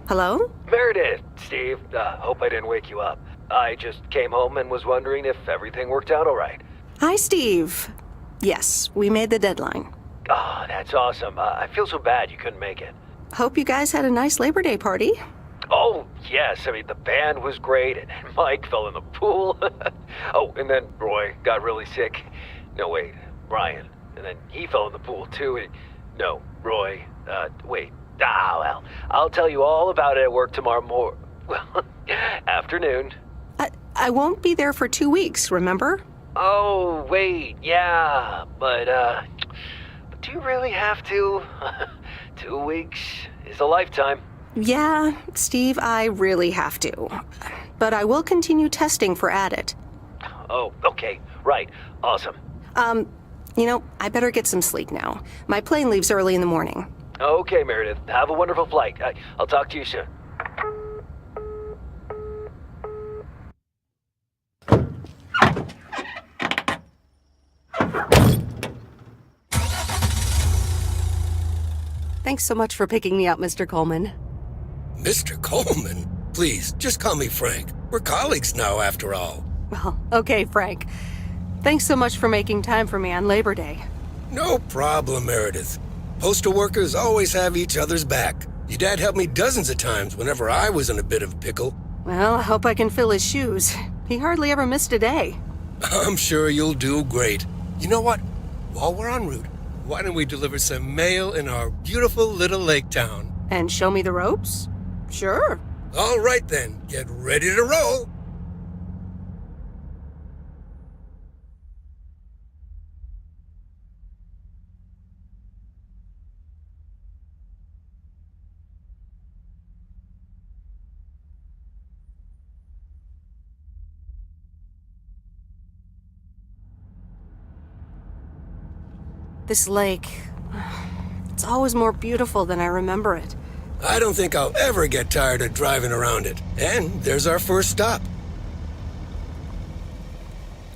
Hello? Meredith, Steve. Hope I didn't wake you up. I just came home and was wondering if everything worked out all right. Hi, Steve. Yes, we made the deadline. Oh, that's awesome. I feel so bad you couldn't make it. Hope you guys had a nice Labor Day party. Oh, yes. I mean, the band was great, and Mike fell in the pool. Oh, and then Roy got really sick. No, wait, Brian. And then he fell in the pool, too. No, Roy. Wait. Well, I'll tell you all about it at work tomorrow afternoon. I won't be there for 2 weeks, remember? Oh, wait, yeah. But do you really have to? 2 weeks is a lifetime. Yeah, Steve, I really have to. But I will continue testing for Addit. Oh, okay. Right. Awesome. I better get some sleep now. My plane leaves early in the morning. Okay, Meredith. Have a wonderful flight. I'll talk to you soon. Thanks so much for picking me up, Mr. Coleman. Mr. Coleman? Please, just call me Frank. We're colleagues now, after all. Well, okay, Frank. Thanks so much for making time for me on Labor Day. No problem, Meredith. Postal workers always have each other's back. Your dad helped me dozens of times whenever I was in a bit of a pickle. Well, I hope I can fill his shoes. He hardly ever missed a day. I'm sure you'll do great. You know what? While we're en route, why don't we deliver some mail in our beautiful little lake town? And show me the ropes? Sure. All right then, get ready to roll. This lake, it's always more beautiful than I remember it. I don't think I'll ever get tired of driving around it. And there's our first stop.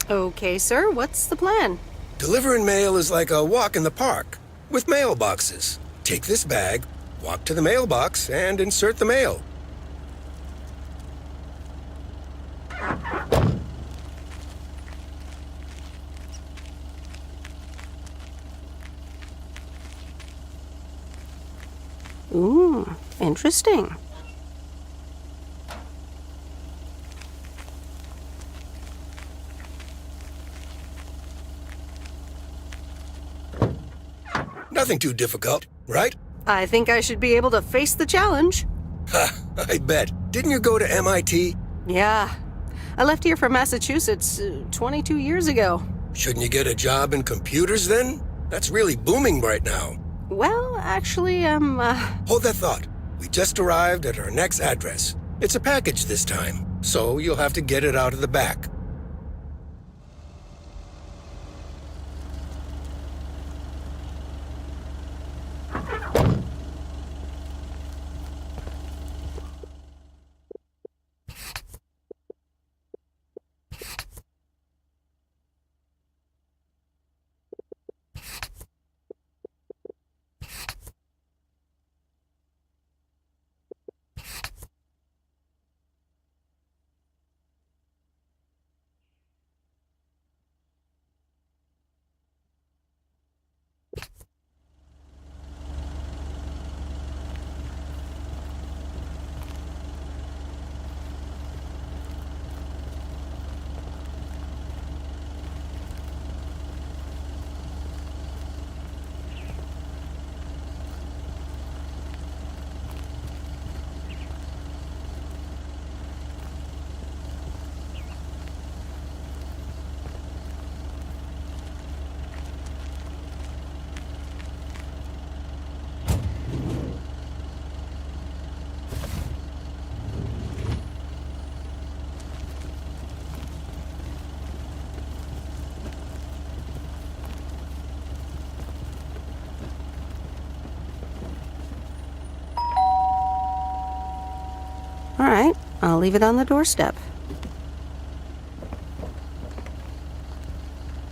Okay, sir, what's the plan? Delivering mail is like a walk in the park, with mailboxes. Take this bag, walk to the mailbox, and insert the mail. Ooh, interesting. Nothing too difficult, right? I think I should be able to face the challenge. Ha, I bet. Didn't you go to MIT? Yeah. I left here for Massachusetts 22 years ago. Shouldn't you get a job in computers then? That's really booming right now. Well, actually, Hold that thought. We just arrived at our next address. It's a package this time, so you'll have to get it out of the back. all right, I'll leave it on the doorstep.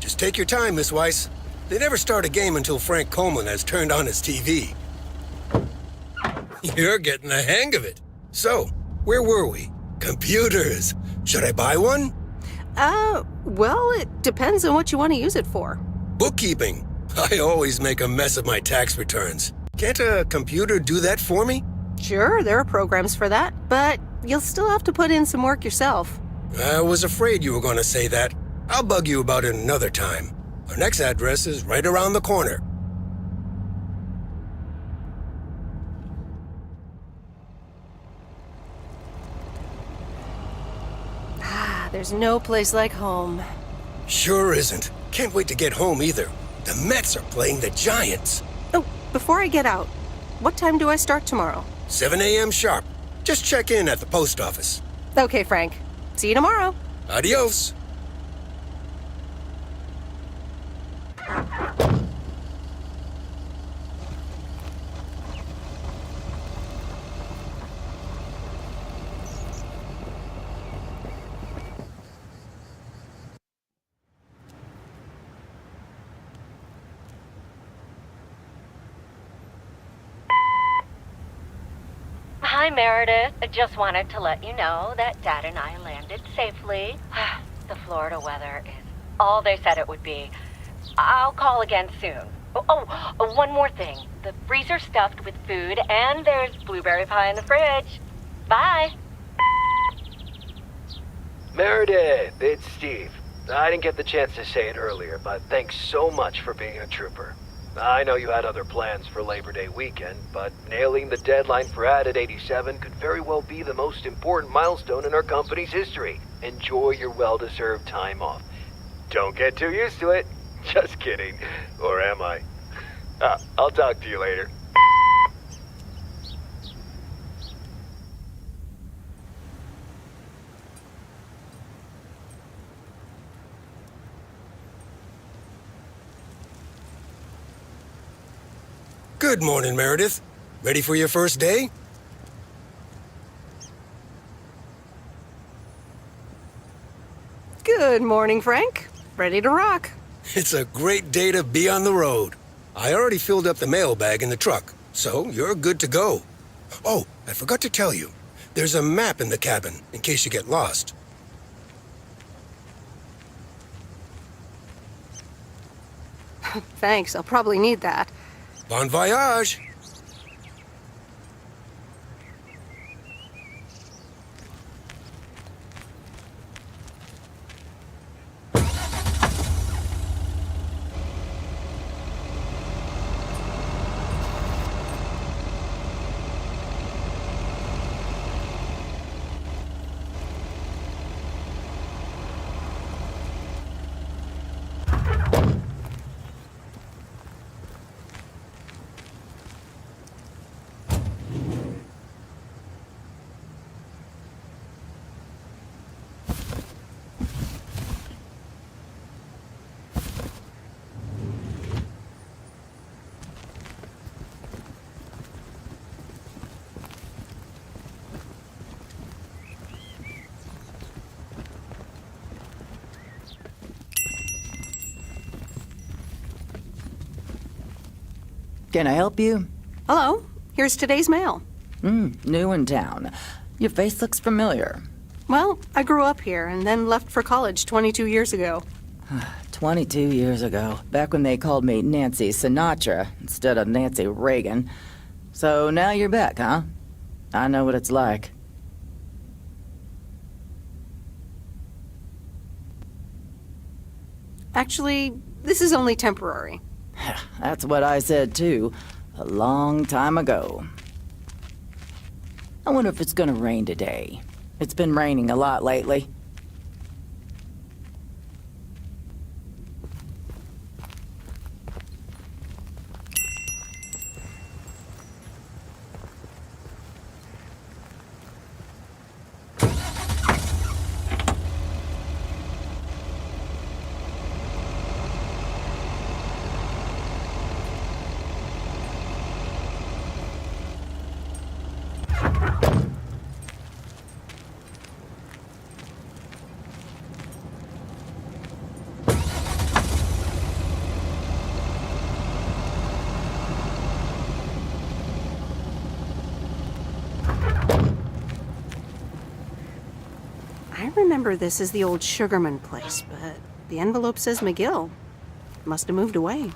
Just take your time, Miss Weiss. They never start a game until Frank Coleman has turned on his TV. You're getting the hang of it. So, where were we? Computers. Should I buy one? Well, it depends on what you want to use it for. Bookkeeping. I always make a mess of my tax returns. Can't a computer do that for me? Sure, there are programs for that, but you'll still have to put in some work yourself. I was afraid you were going to say that. I'll bug you about it another time. Our next address is right around the corner. There's no place like home. Sure isn't. Can't wait to get home either. The Mets are playing the Giants. Oh, before I get out, what time do I start tomorrow? 7 a.m. sharp. Just check in at the post office. Okay, Frank. See you tomorrow. Adios. Hi, Meredith. I just wanted to let you know that Dad and I landed safely. The Florida weather is all they said it would be. I'll call again soon. One more thing. The freezer's stuffed with food, and there's blueberry pie in the fridge. Bye. Meredith, it's Steve. I didn't get the chance to say it earlier, but thanks so much for being a trooper. I know you had other plans for Labor Day weekend, but nailing the deadline for Added 87 could very well be the most important milestone in our company's history. Enjoy your well-deserved time off. Don't get too used to it. Just kidding. Or am I? I'll talk to you later. Good morning, Meredith. Ready for your first day? Good morning, Frank. Ready to rock. It's a great day to be on the road. I already filled up the mailbag in the truck, so you're good to go. Oh, I forgot to tell you. There's a map in the cabin, in case you get lost. Thanks, I'll probably need that. Bon voyage! Can I help you? Hello, here's today's mail. New in town. Your face looks familiar. Well, I grew up here and then left for college 22 years ago. 22 years ago, back when they called me Nancy Sinatra instead of Nancy Reagan. So now you're back, huh? I know what it's like. Actually, this is only temporary. That's what I said too, a long time ago. I wonder if it's gonna rain today. It's been raining a lot lately. remember this as the old Sugarman place, but the envelope says McGill. Must have moved away.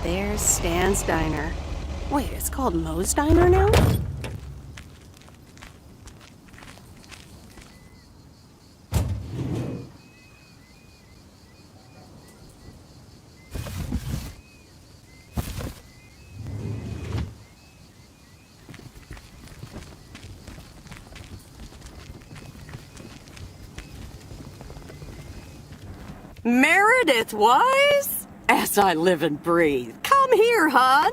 There's Stan's Diner. Wait, it's called Moe's Diner now? Meredith Wise? As I live and breathe. Come here, hon.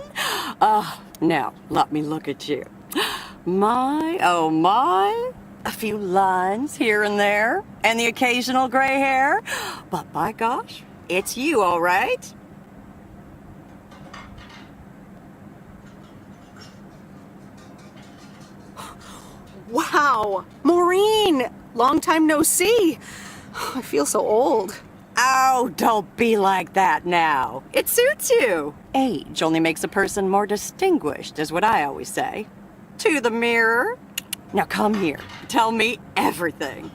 Now, let me look at you. My, oh my. A few lines here and there, and the occasional gray hair. But by gosh, it's you, all right. Wow! Maureen! Long time no see. I feel so old. Oh, don't be like that now. It suits you. Age only makes a person more distinguished, is what I always say. To the mirror. Now come here. Tell me everything.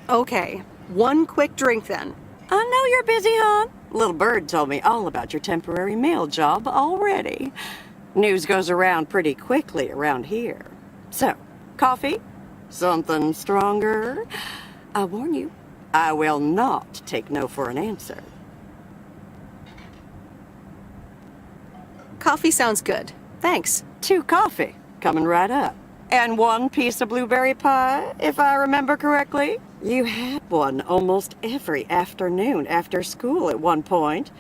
Okay, one quick drink then. I know you're busy, hon. Little Bird told me all about your temporary mail job already. News goes around pretty quickly around here. So, coffee? Something stronger? I warn you, I will not take no for an answer. Coffee sounds good. Thanks. 2 coffee, coming right up. And 1 piece of blueberry pie, if I remember correctly. You had one almost every afternoon after school at one point.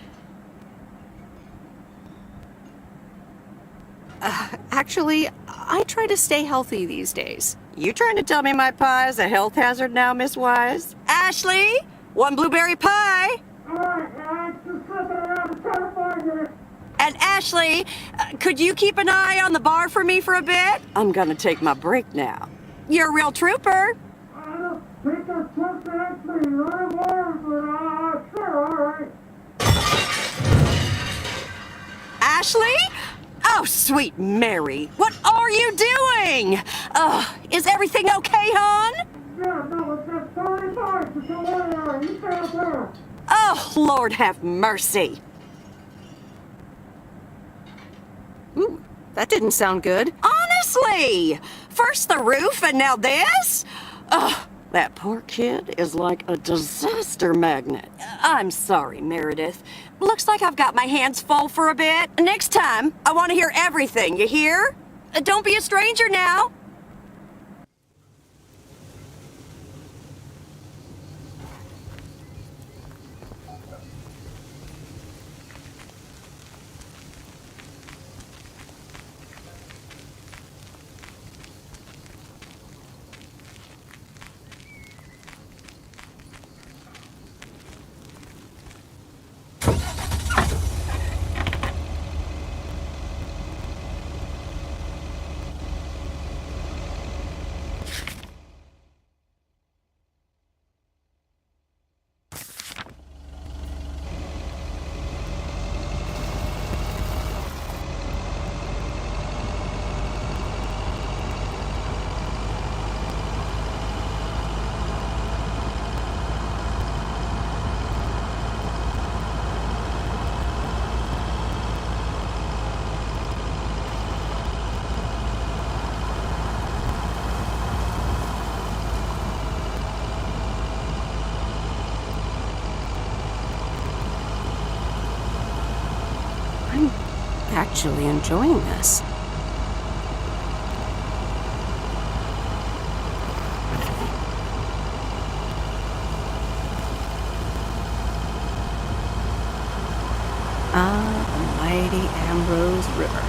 Actually, I try to stay healthy these days. You trying to tell me my pie is a health hazard now, Miss Wise? Ashley, 1 blueberry pie. And Ashley, could you keep an eye on the bar for me for a bit? I'm gonna take my break now. You're a real trooper. Ashley? Oh, sweet Mary, what are you doing? Is everything okay, hon? Oh, Lord have mercy. That didn't sound good. Honestly! First the roof and now this? Ugh, that poor kid is like a disaster magnet. I'm sorry, Meredith. Looks like I've got my hands full for a bit. Next time, I want to hear everything, you hear? Don't be a stranger now. actually enjoying this. Ah, the mighty Ambrose River.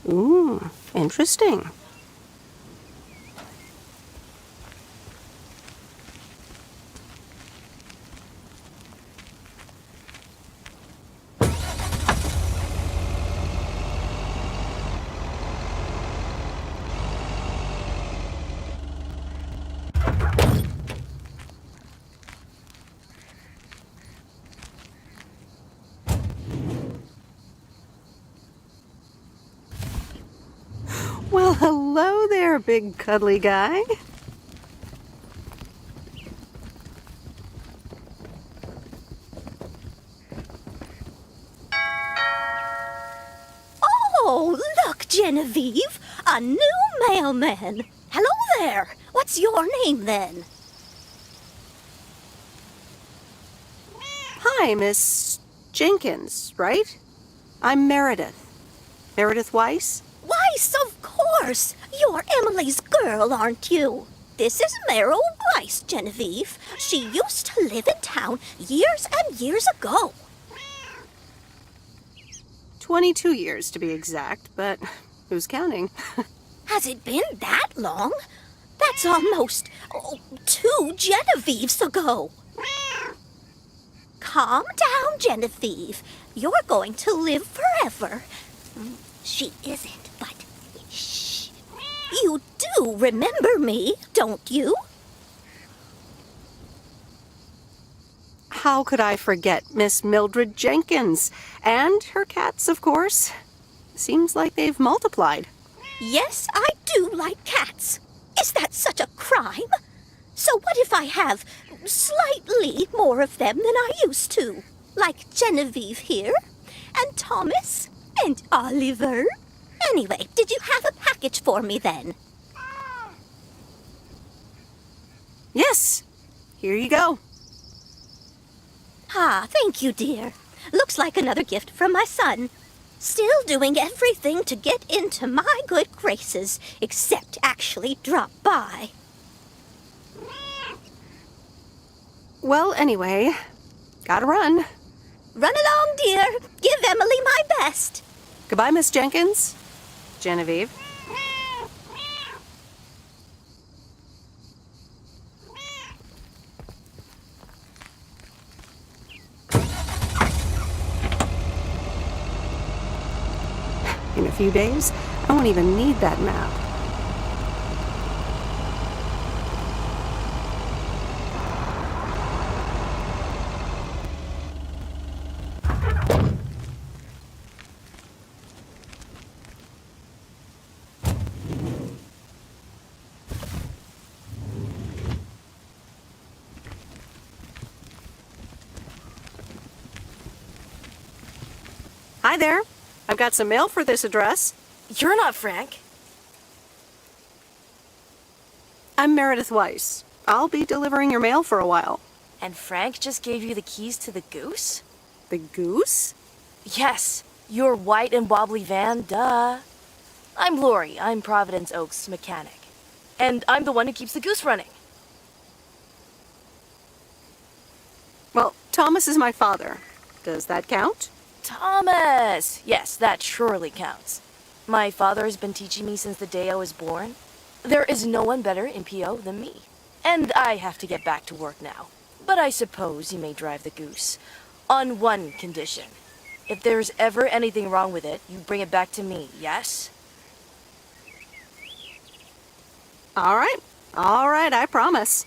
Ooh, interesting. Well, hello there, big cuddly guy. Oh, look, Genevieve, a new mailman. Hello there. What's your name then? Hi, Miss Jenkins, right? I'm Meredith. Meredith Weiss? Weiss, of course. You're Emily's girl, aren't you? This is Meryl Weiss, Genevieve. She used to live in town years and years ago. 22 years to be exact, but who's counting? Has it been that long? That's almost 2 Genevieves ago. Calm down, Genevieve. You're going to live forever. She isn't, but shh. You do remember me, don't you? How could I forget Miss Mildred Jenkins? And her cats, of course. Seems like they've multiplied. Yes, I do like cats. Is that such a crime? So what if I have slightly more of them than I used to? Like Genevieve here, and Thomas, and Oliver. Anyway, did you have a package for me then? Yes, here you go. Ah, thank you, dear. Looks like another gift from my son. Still doing everything to get into my good graces, except actually drop by. Well, anyway, gotta run. Run along, dear. Give Emily my best. Goodbye, Miss Jenkins. Genevieve. In a few days, I won't even need that map. Hi there. I've got some mail for this address. You're not Frank. I'm Meredith Weiss. I'll be delivering your mail for a while. And Frank just gave you the keys to the goose? The goose? Yes, your white and wobbly van, duh. I'm Lori. I'm Providence Oaks' mechanic. And I'm the one who keeps the goose running. Well, Thomas is my father. Does that count? Thomas! Yes, that surely counts. My father has been teaching me since the day I was born. There is no one better in PO than me. And I have to get back to work now. But I suppose you may drive the goose. On one condition. If there's ever anything wrong with it, you bring it back to me, yes? All right, I promise.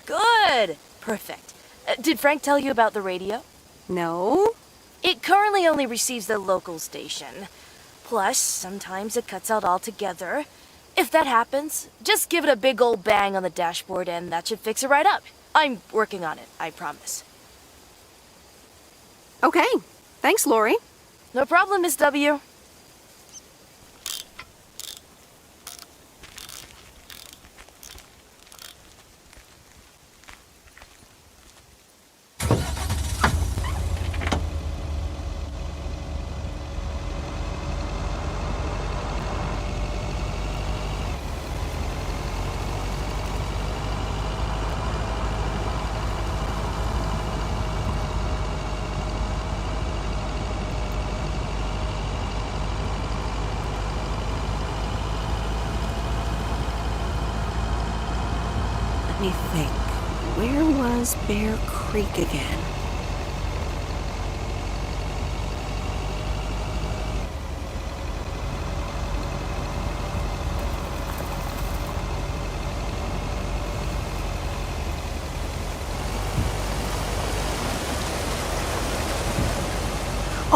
Good! Perfect. Did Frank tell you about the radio? No? It currently only receives the local station. Plus, sometimes it cuts out altogether. If that happens, just give it a big old bang on the dashboard and that should fix it right up. I'm working on it, I promise. Okay. Thanks, Lori. No problem, Miss W. me think. Where was Bear Creek again?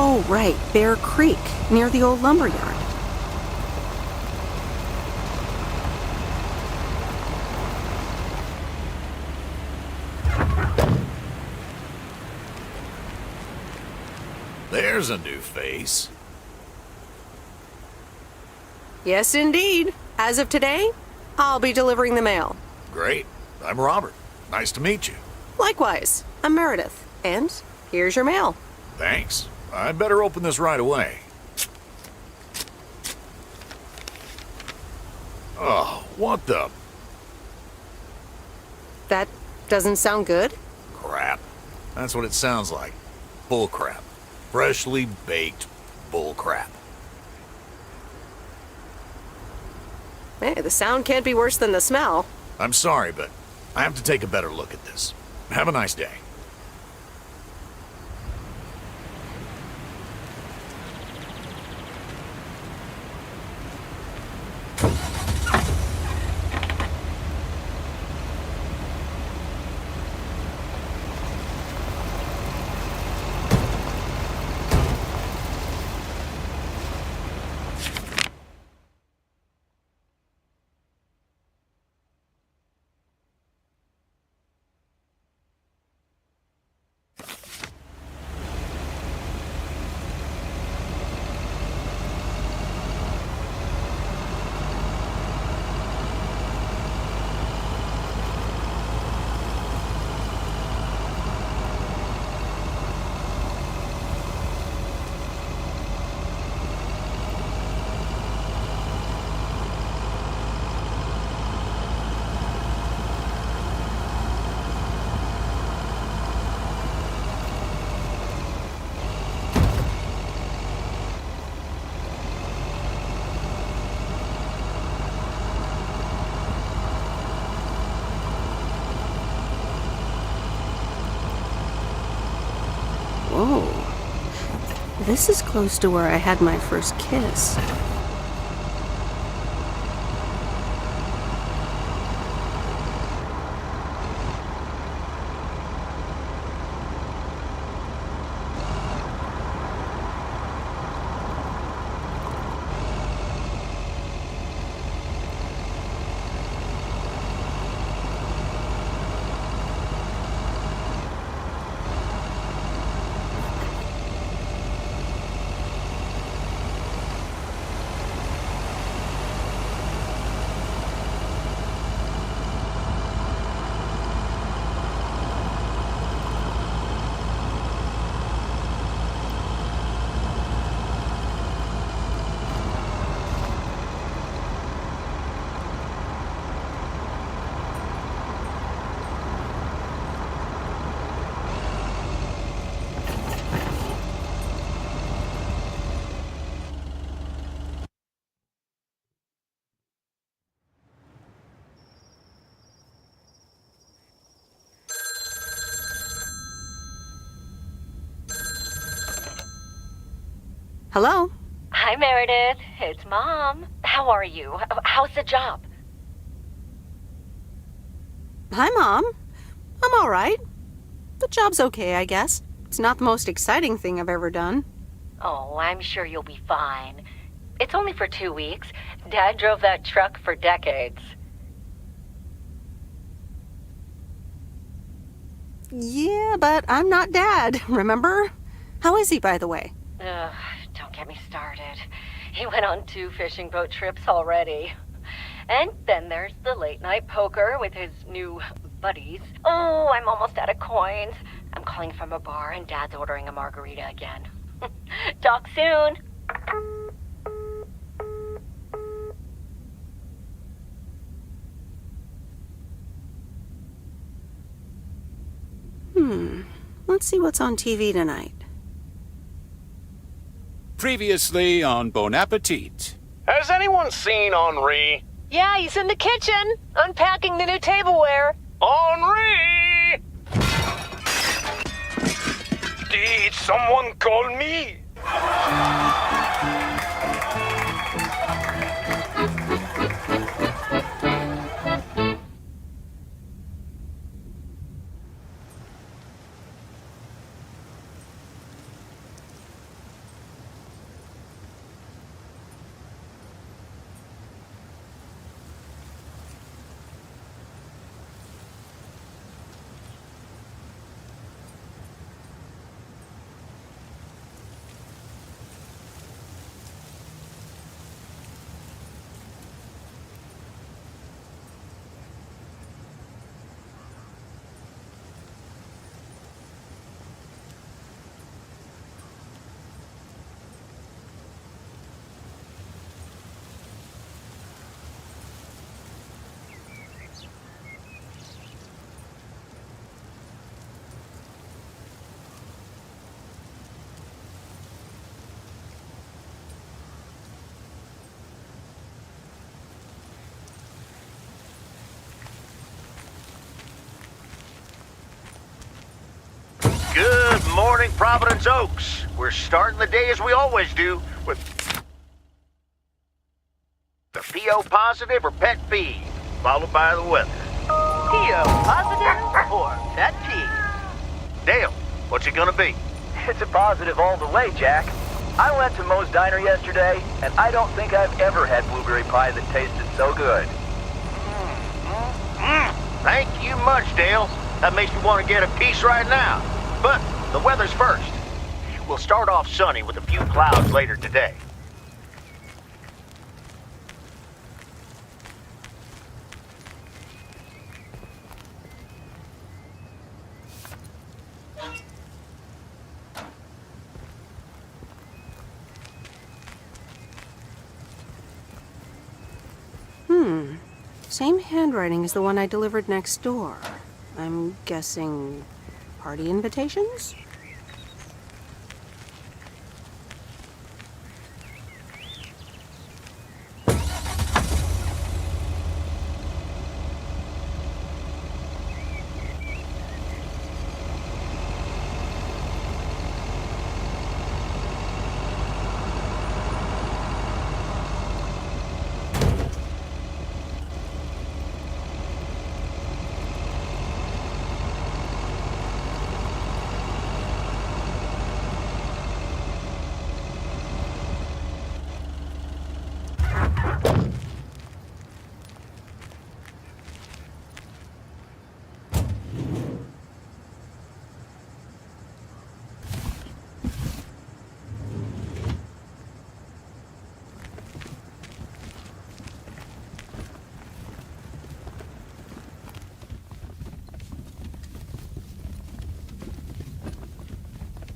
Oh, right, Bear Creek, near the old lumber yard. There's a new face. Yes, indeed. As of today, I'll be delivering the mail. Great. I'm Robert. Nice to meet you. Likewise, I'm Meredith. And here's your mail. Thanks. I'd better open this right away. Oh, what the That doesn't sound good. crap? That's what it sounds like. Bull crap. Freshly baked bull crap. Hey, the sound can't be worse than the smell. I'm sorry, but I have to take a better look at this. Have a nice day. Whoa. This is close to where I had my first kiss. Hello? Hi, Meredith. It's Mom. How are you? How's the job? Hi, Mom. I'm all right. The job's okay, I guess. It's not the most exciting thing I've ever done. Oh, I'm sure you'll be fine. It's only for 2 weeks. Dad drove that truck for decades. Yeah, but I'm not Dad, remember? How is he, by the way? Ugh, don't get me started. He went on 2 fishing boat trips already. And then there's the late-night poker with his new buddies. Oh, I'm almost out of coins. I'm calling from a bar and Dad's ordering a margarita again. Talk soon. Let's see what's on TV tonight. Previously on Bon Appetit. Has anyone seen Henri? Yeah, he's in the kitchen, unpacking the new tableware. Henri! Did someone call me? Good morning, Providence Oaks. We're starting the day as we always do with the PO positive or pet peeve, followed by the weather. PO positive or pet peeve? Dale, what's it gonna be? It's a positive all the way, Jack. I went to Moe's Diner yesterday, and I don't think I've ever had blueberry pie that tasted so good. Thank you much, Dale. That makes me want to get a piece right now. But the weather's first. We'll start off sunny with a few clouds later today. Same handwriting as the one I delivered next door. I'm guessing party invitations?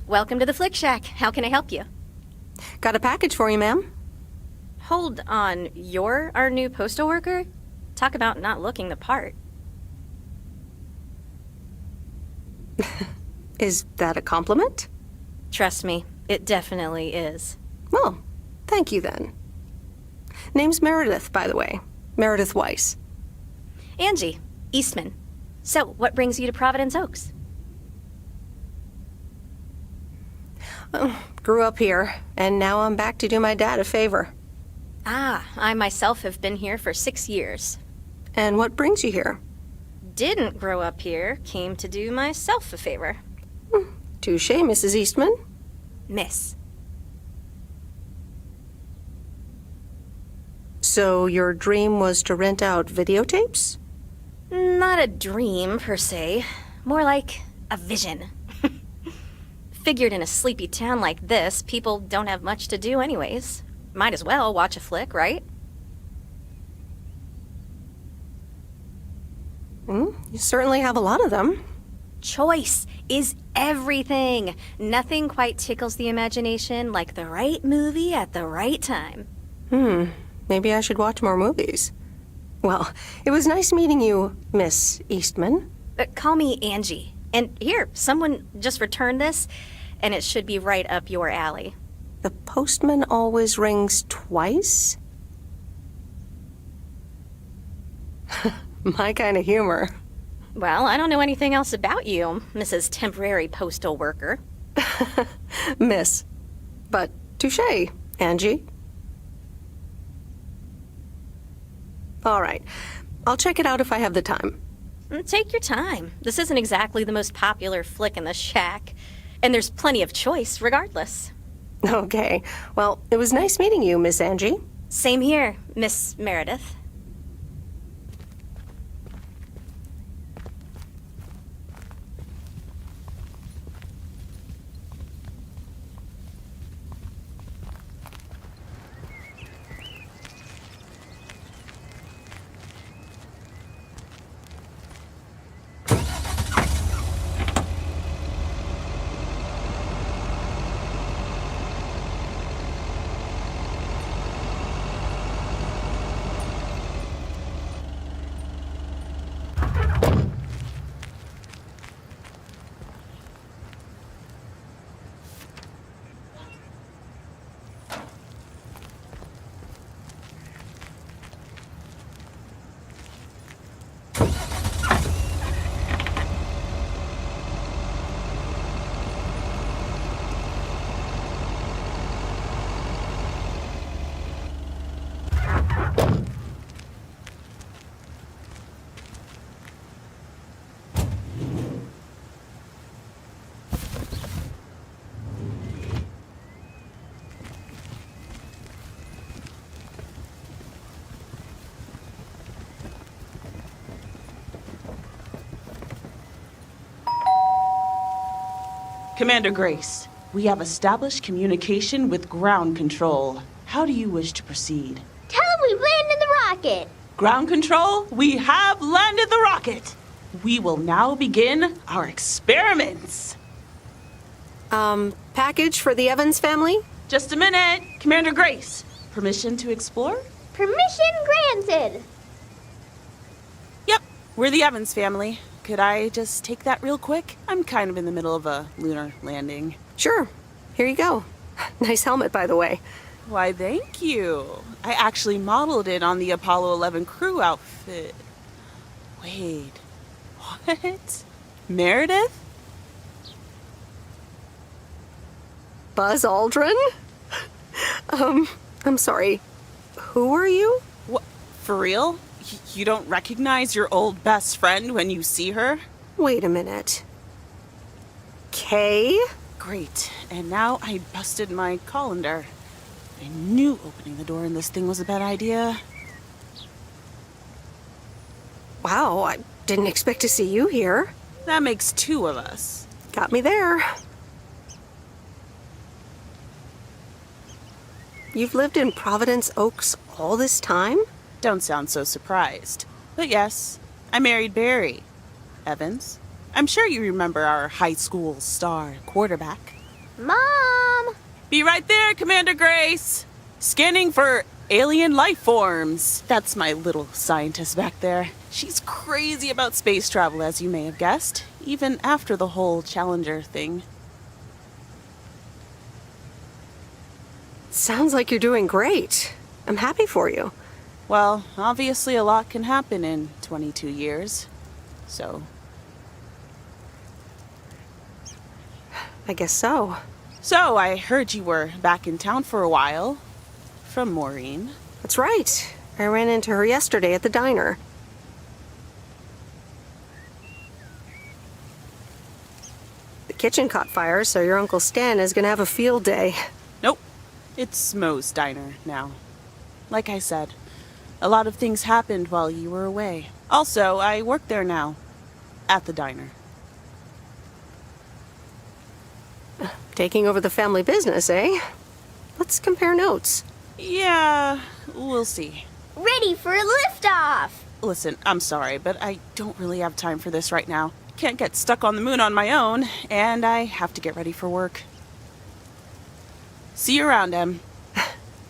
Welcome to the Flick Shack. How can I help you? Got a package for you, ma'am. Hold on. You're our new postal worker? Talk about not looking the part. Is that a compliment? Trust me, it definitely is. Well, thank you then. Name's Meredith, by the way. Meredith Weiss. Angie, Eastman. So, what brings you to Providence Oaks? Grew up here, and now I'm back to do my dad a favor. Ah, I myself have been here for 6 years. And what brings you here? Didn't grow up here, came to do myself a favor. Touche, Mrs. Eastman. Miss. So your dream was to rent out videotapes? Not a dream, per se. More like a vision. Figured in a sleepy town like this, people don't have much to do anyways. Might as well watch a flick, right? You certainly have a lot of them. Choice is everything. Nothing quite tickles the imagination like the right movie at the right time. Maybe I should watch more movies. Well, it was nice meeting you, Miss Eastman. Call me Angie. And here, someone just returned this, and it should be right up your alley. The postman always rings twice? My kind of humor. Well, I don't know anything else about you, Mrs. Temporary Postal Worker. Miss. But touche, Angie. All right. I'll check it out if I have the time. Take your time. This isn't exactly the most popular flick in the shack, and there's plenty of choice regardless. Okay. Well, it was nice meeting you, Miss Angie. Same here, Miss Meredith. Commander Grace, we have established communication with ground control. How do you wish to proceed? Tell them we've landed the rocket. Ground control, we have landed the rocket. We will now begin our experiments. Package for the Evans family? Just a minute. Commander Grace, permission to explore? Permission granted. Yep, we're the Evans family. Could I just take that real quick? I'm kind of in the middle of a lunar landing. Sure. Here you go. Nice helmet, by the way. Why, thank you. I actually modeled it on the Apollo 11 crew outfit. Wait, what? Meredith? Buzz Aldrin? I'm sorry. Who are you? What? For real? You don't recognize your old best friend when you see her? Wait a minute. Kay? Great. And now I busted my colander. I knew opening the door in this thing was a bad idea. Wow, I didn't expect to see you here. That makes two of us. Got me there. You've lived in Providence Oaks all this time? Don't sound so surprised. But yes, I married Barry Evans. I'm sure you remember our high school star quarterback. Mom! Be right there, Commander Grace! Scanning for alien life forms. That's my little scientist back there. She's crazy about space travel, as you may have guessed, even after the whole Challenger thing. Sounds like you're doing great. I'm happy for you. Well, obviously a lot can happen in 22 years, so... I guess so. So, I heard you were back in town for a while. From Maureen. That's right. I ran into her yesterday at the diner. The kitchen caught fire, so your Uncle Stan is gonna have a field day. Nope. It's Moe's diner now. Like I said, a lot of things happened while you were away. Also, I work there now. At the diner. Taking over the family business, eh? Let's compare notes. Yeah, we'll see. Ready for a liftoff! Listen, I'm sorry, but I don't really have time for this right now. Can't get stuck on the moon on my own, and I have to get ready for work. See you around, Em.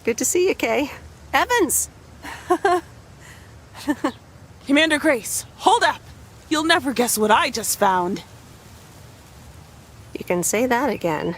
Good to see you, Kay. Evans! Commander Grace, hold up! You'll never guess what I just found. You can say that again.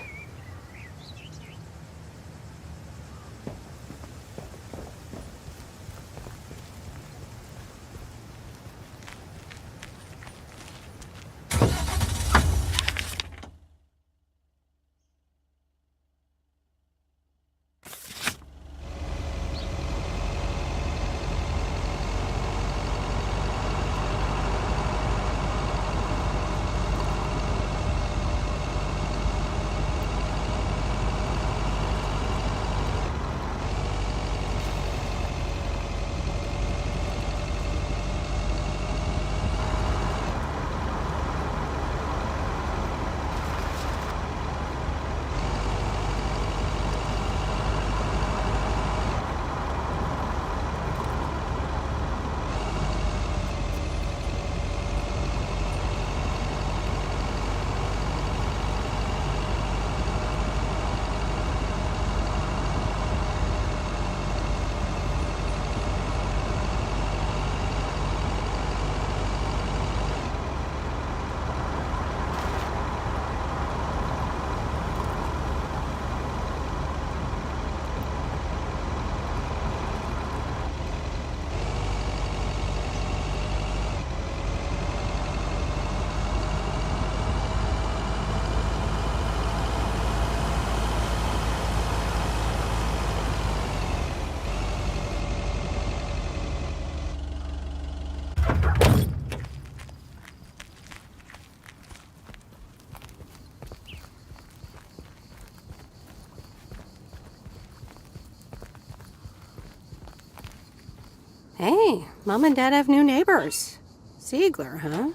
Hey, Mom and Dad have new neighbors. Ziegler, huh?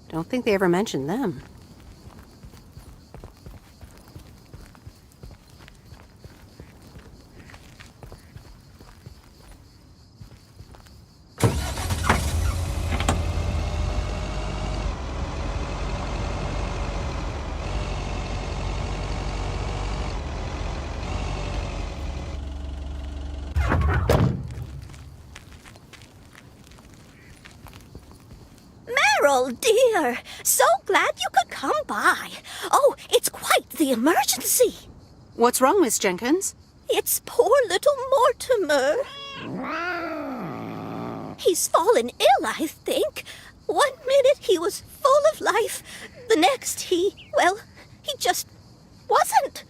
Don't think they ever mentioned them. Meryl, dear, so glad you could come by. Oh, it's quite the emergency. What's wrong, Miss Jenkins? It's poor little Mortimer. He's fallen ill, I think. 1 minute he was full of life. The next he just wasn't.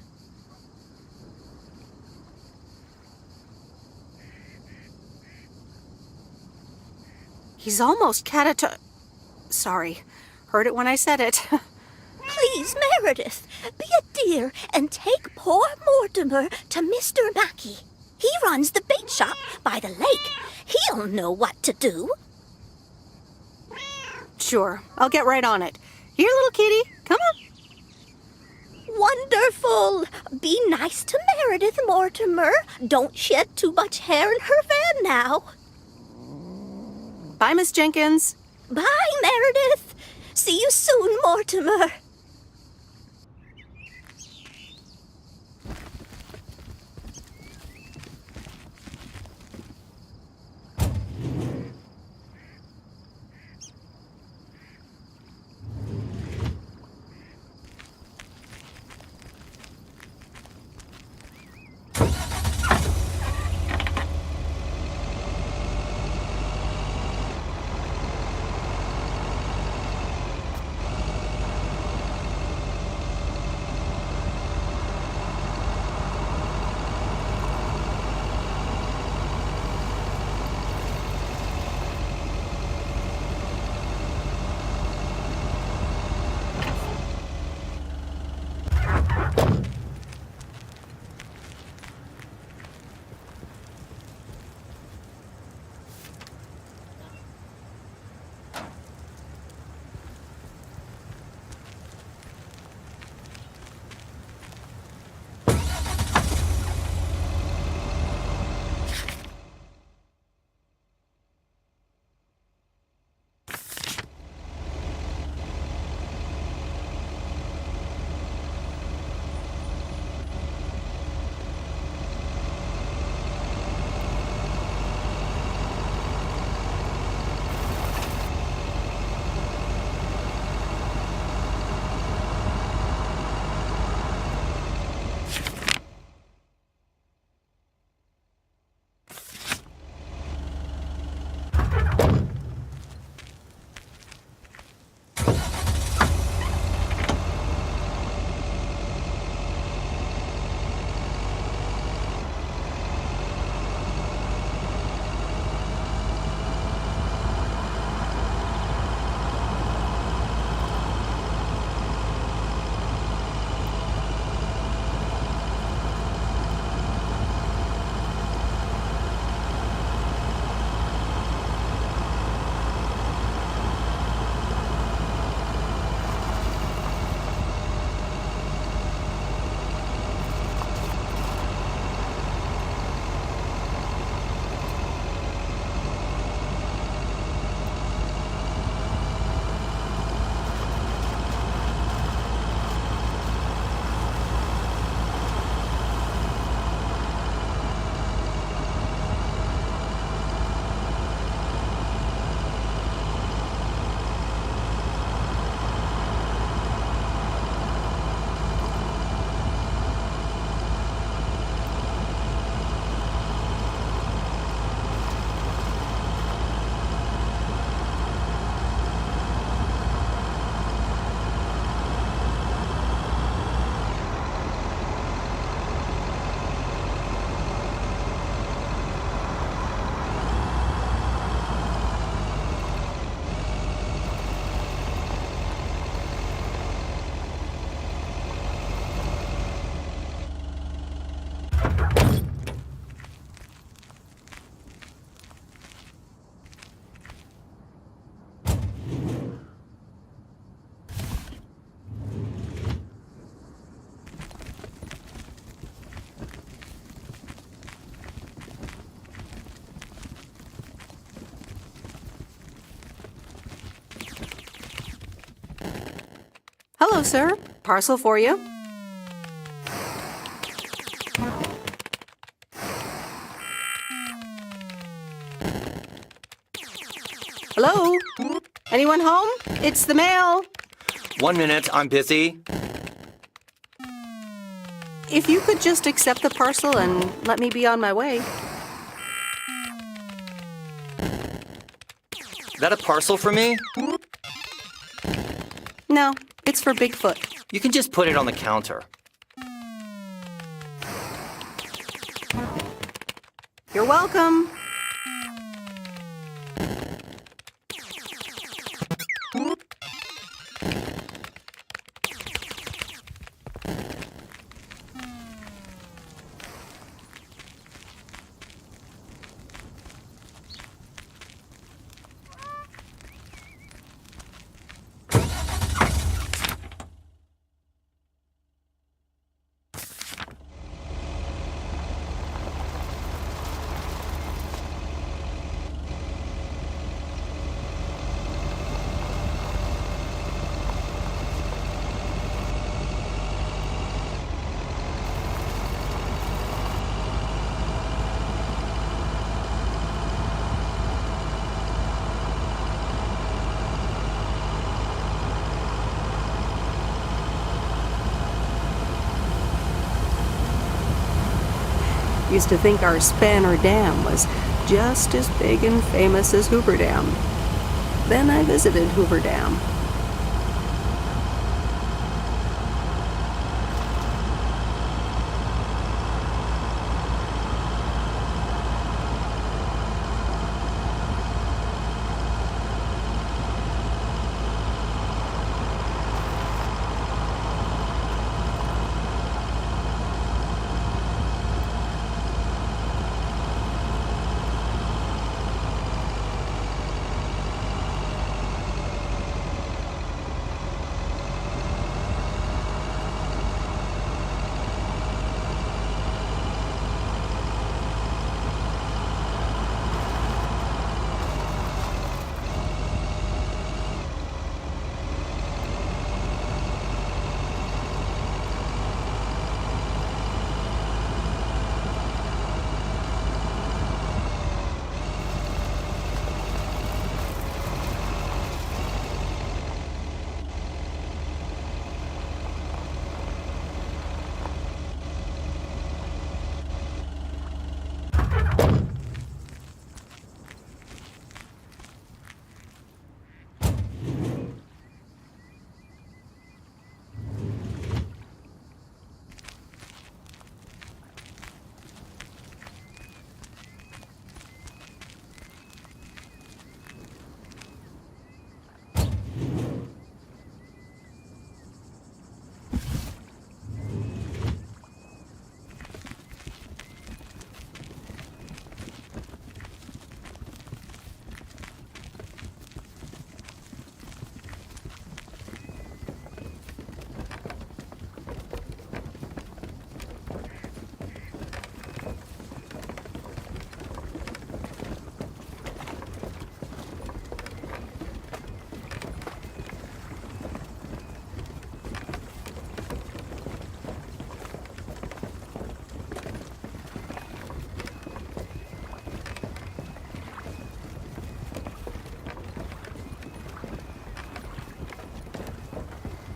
He's almost Sorry. Heard it when I said it. Please, Meredith, be a dear and take poor Mortimer to Mr. Mackey. He runs the bait shop by the lake. He'll know what to do. Sure, I'll get right on it. Here, little kitty, come on. Wonderful. Be nice to Meredith, Mortimer. Don't shed too much hair in her van now. Bye, Miss Jenkins. Bye, Meredith. See you soon, Mortimer. Hello, sir. Parcel for you. Hello? Anyone home? It's the mail. 1 minute, I'm busy. If you could just accept the parcel and let me be on my way. That a parcel for me? No, it's for Bigfoot. You can just put it on the counter. You're welcome. Used to think our Spanner Dam was just as big and famous as Hoover Dam. Then I visited Hoover Dam.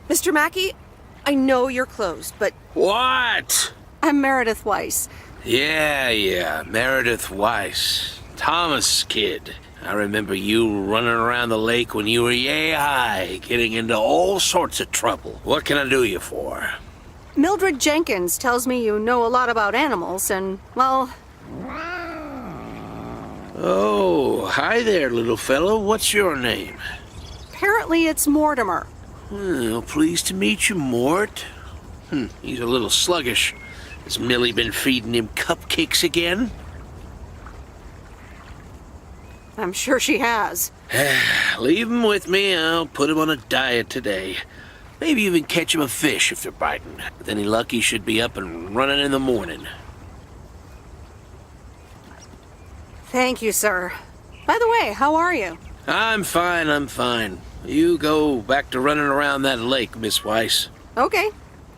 Mr. Mackey, I know you're closed, but... What? I'm Meredith Weiss. Yeah, Meredith Weiss. Thomas' kid. I remember you running around the lake when you were yay high, getting into all sorts of trouble. What can I do you for? Mildred Jenkins tells me you know a lot about animals, and, well... Oh, hi there, little fellow. What's your name? Apparently it's Mortimer. Well, pleased to meet you, Mort. He's a little sluggish. Has Millie been feeding him cupcakes again? I'm sure she has. Leave him with me. I'll put him on a diet today. Maybe even catch him a fish if they're biting. With any luck, he should be up and running in the morning. Thank you, sir. By the way, how are you? I'm fine. You go back to running around that lake, Miss Weiss. Okay.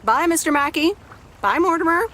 Bye, Mr. Mackey. Bye, Mortimer.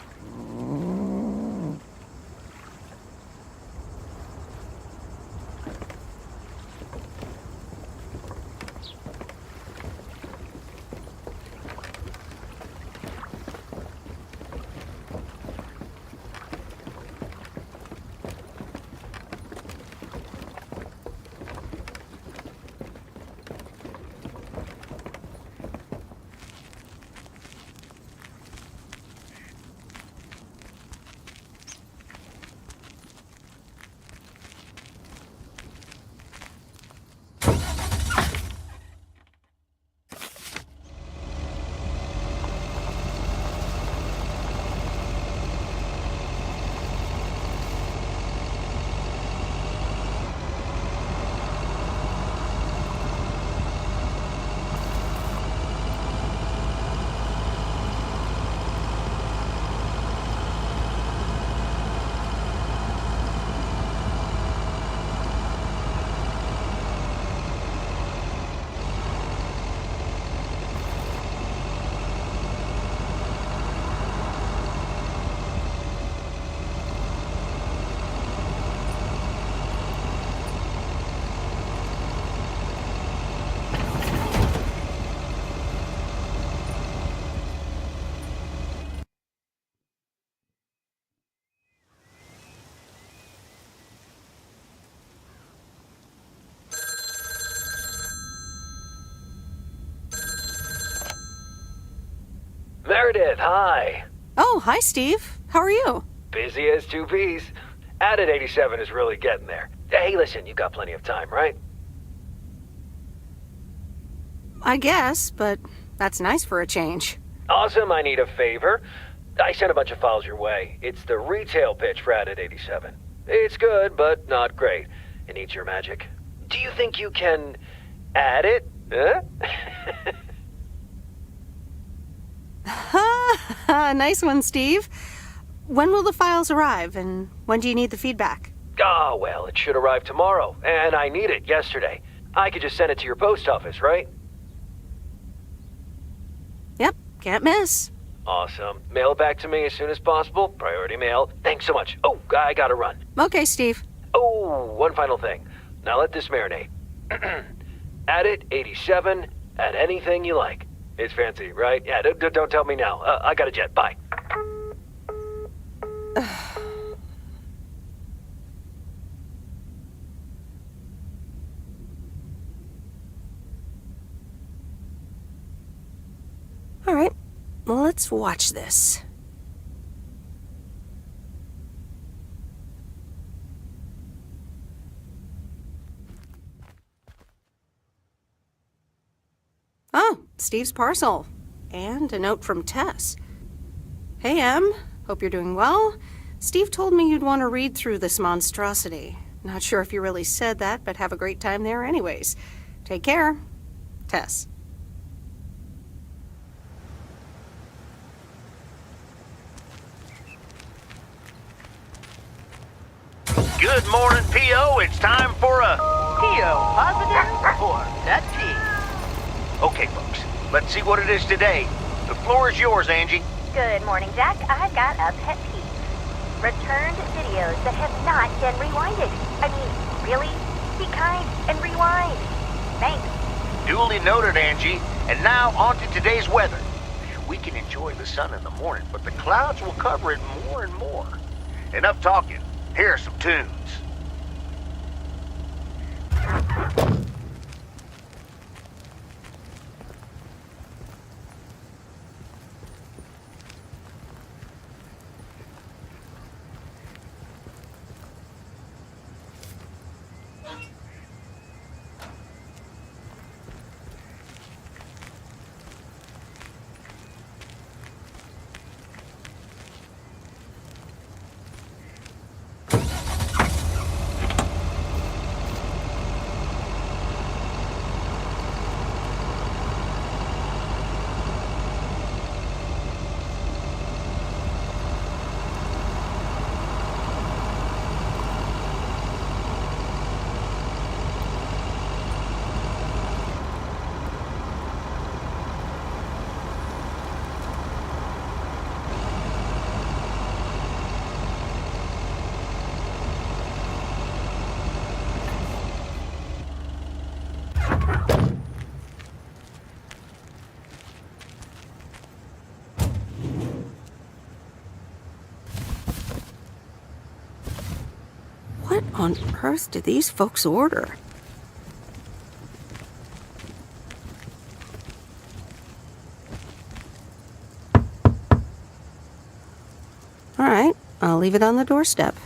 Meredith, hi. Oh, hi, Steve. How are you? Busy as two peas. Added 87 is really getting there. Hey, listen, you got plenty of time, right? I guess, but that's nice for a change. Awesome, I need a favor. I sent a bunch of files your way. It's the retail pitch for Added 87. It's good, but not great. It needs your magic. Do you think you can add it? Huh? Nice one, Steve. When will the files arrive, and when do you need the feedback? Oh, well, it should arrive tomorrow, and I need it yesterday. I could just send it to your post office, right? Yep, can't miss. Awesome. Mail it back to me as soon as possible. Priority mail. Thanks so much. Oh, I gotta run. Okay, Steve. Oh, one final thing. Now let this marinate. Add it, 87, add anything you like. It's fancy, right? Yeah, don't tell me now. I got a jet. Bye. All right, well, let's watch this. Oh, Steve's parcel. And a note from Tess. Hey, Em. Hope you're doing well. Steve told me you'd want to read through this monstrosity. Not sure if you really said that, but have a great time there anyways. Take care. Tess. Good morning, P.O. It's time for a P.O. positive or that T. Okay, folks, let's see what it is today. The floor is yours, Angie. Good morning, Jack. I've got a pet peeve. Returned videos that have not been rewinded. I mean, really? Be kind and rewind. Thanks. Duly noted, Angie. And now on to today's weather. We can enjoy the sun in the morning, but the clouds will cover it more and more. Enough talking. Here are some tunes. on earth did these folks order? All right, I'll leave it on the doorstep.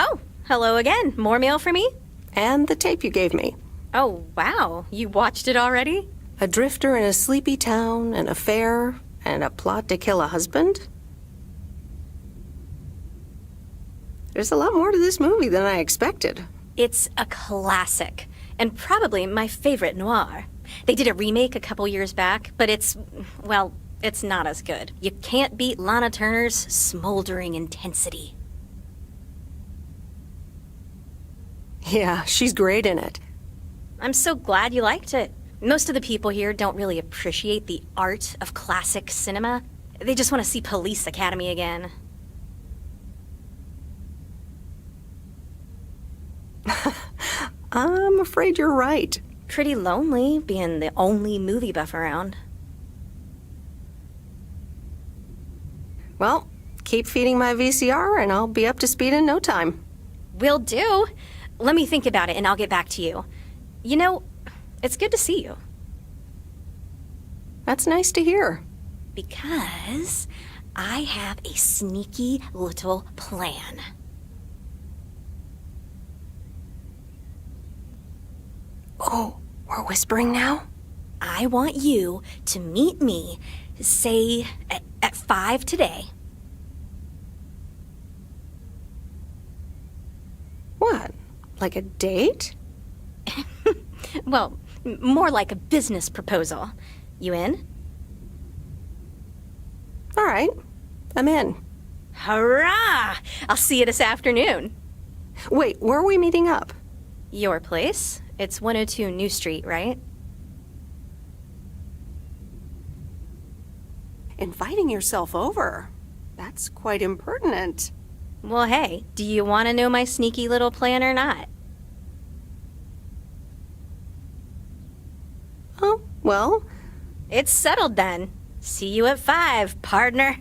Oh, hello again. More mail for me? And the tape you gave me. Oh, wow. You watched it already? A drifter in a sleepy town, an affair, and a plot to kill a husband? There's a lot more to this movie than I expected. It's a classic, and probably my favorite noir. They did a remake a couple years back, but it's not as good. You can't beat Lana Turner's smoldering intensity. Yeah, she's great in it. I'm so glad you liked it. Most of the people here don't really appreciate the art of classic cinema. They just want to see Police Academy again. I'm afraid you're right. Pretty lonely, being the only movie buff around. Well, keep feeding my VCR and I'll be up to speed in no time. Will do. Let me think about it and I'll get back to you. You know, it's good to see you. That's nice to hear. Because I have a sneaky little plan. Oh, we're whispering now? I want you to meet me, say, at 5 today. What? Like a date? Well, more like a business proposal. You in? All right, I'm in. Hurrah! I'll see you this afternoon. Wait, where are we meeting up? Your place? It's 102 New Street, right? Inviting yourself over? That's quite impertinent. Well, hey, do you want to know my sneaky little plan or not? Oh, well... It's settled then. See you at 5, partner.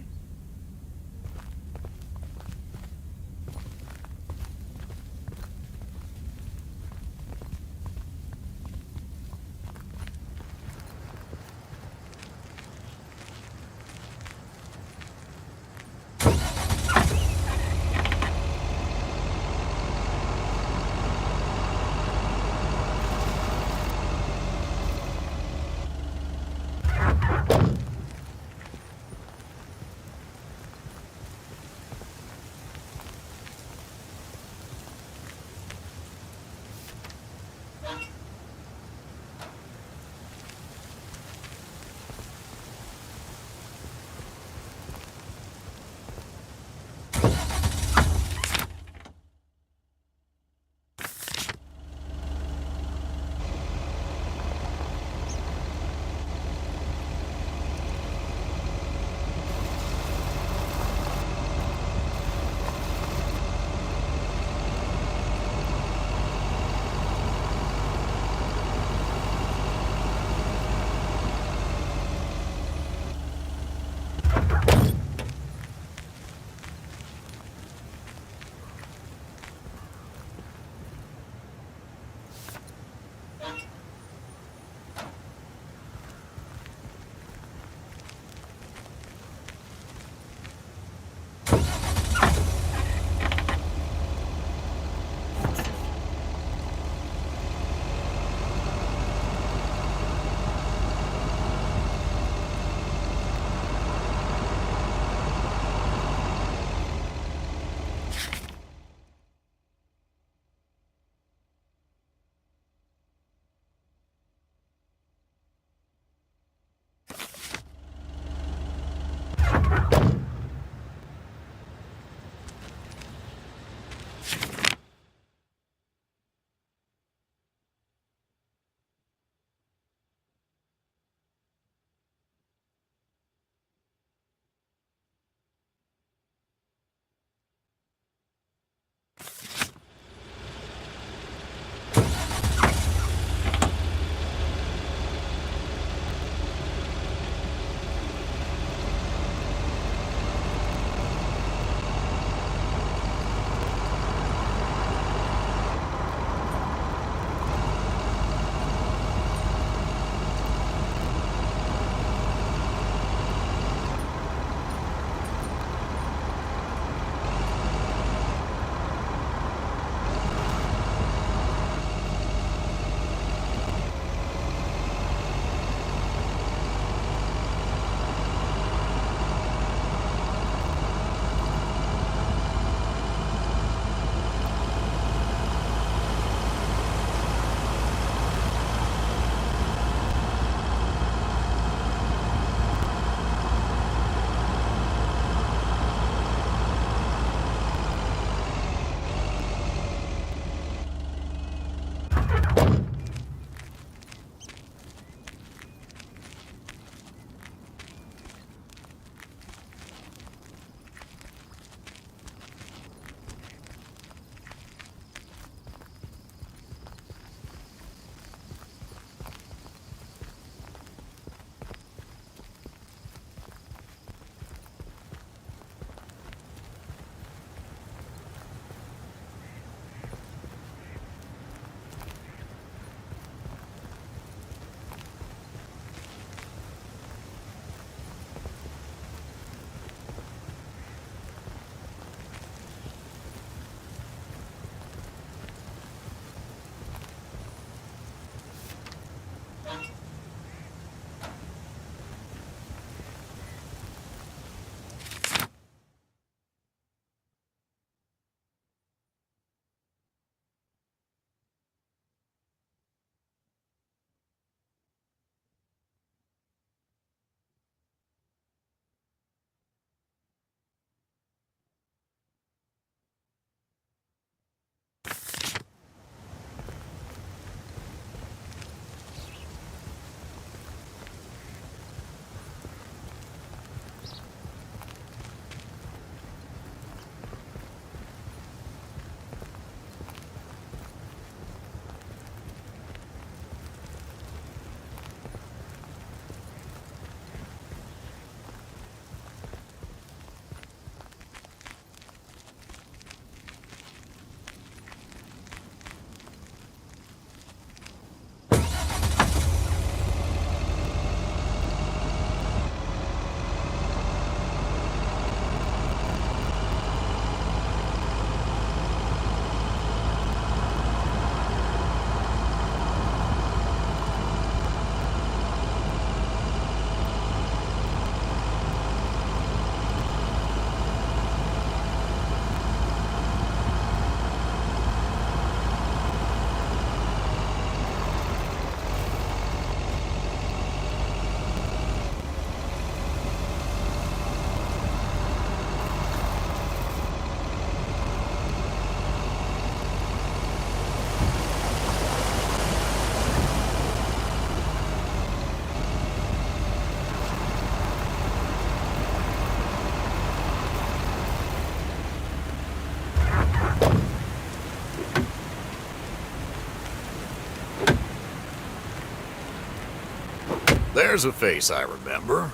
There's a face I remember.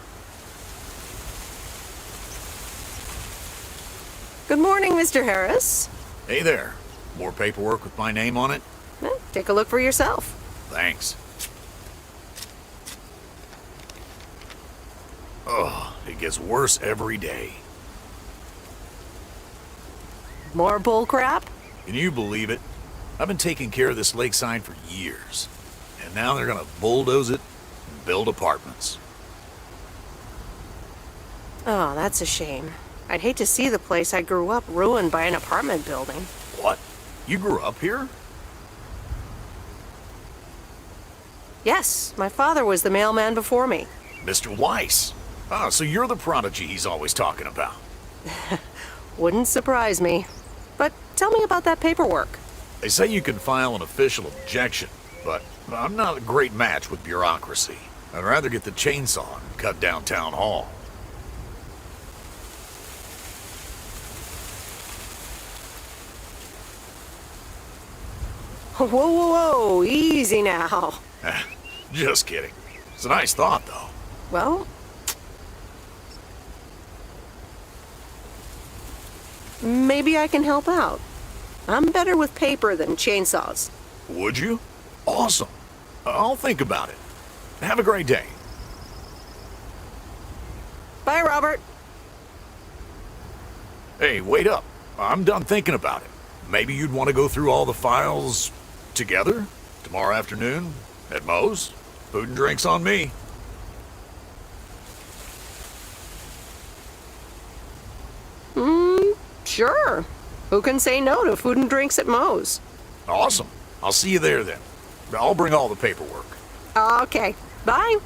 Good morning, Mr. Harris. Hey there. More paperwork with my name on it? Take a look for yourself. Thanks. Oh, it gets worse every day. More bull crap? Can you believe it? I've been taking care of this lakeside for years. And now they're gonna bulldoze it and build apartments. Oh, that's a shame. I'd hate to see the place I grew up ruined by an apartment building. What? You grew up here? Yes, my father was the mailman before me. Mr. Weiss. Ah, so you're the prodigy he's always talking about. Wouldn't surprise me. But tell me about that paperwork. They say you can file an official objection, but I'm not a great match with bureaucracy. I'd rather get the chainsaw and cut down town hall. Whoa, whoa, whoa, easy now. Just kidding. It's a nice thought, though. Well, maybe I can help out. I'm better with paper than chainsaws. Would you? Awesome. I'll think about it. Have a great day. Bye, Robert. Hey, wait up. I'm done thinking about it. Maybe you'd want to go through all the files together? Tomorrow afternoon? At Moe's? Food and drinks on me. Sure. Who can say no to food and drinks at Moe's? Awesome. I'll see you there then. I'll bring all the paperwork. Okay. Bye.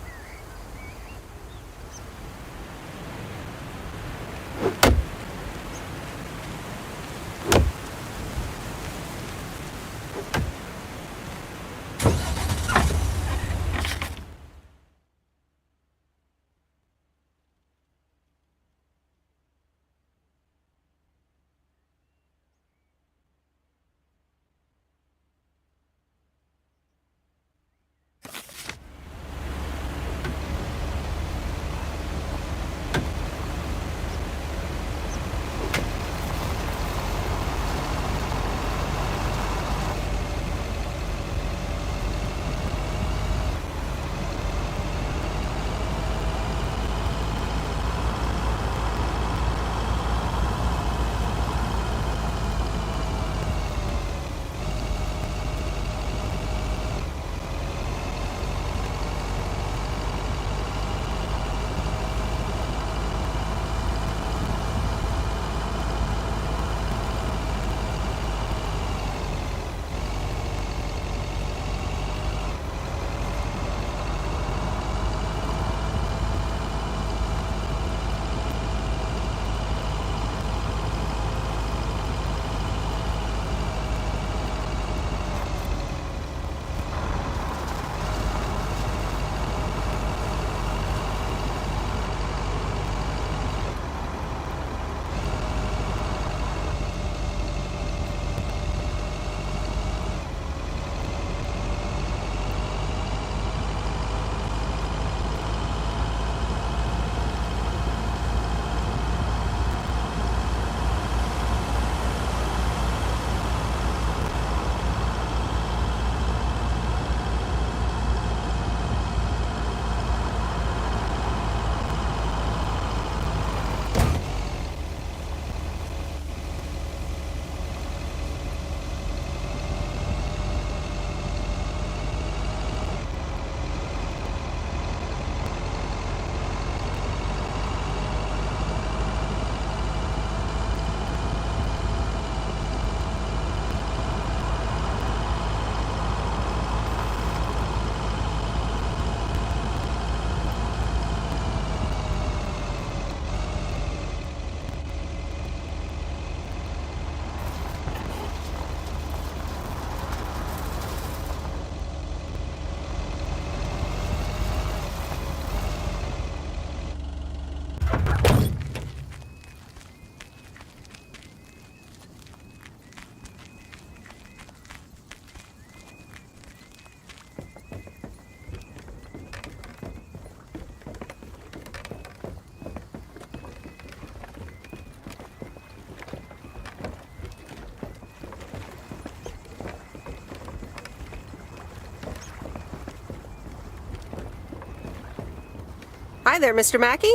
Hi there, Mr. Mackey.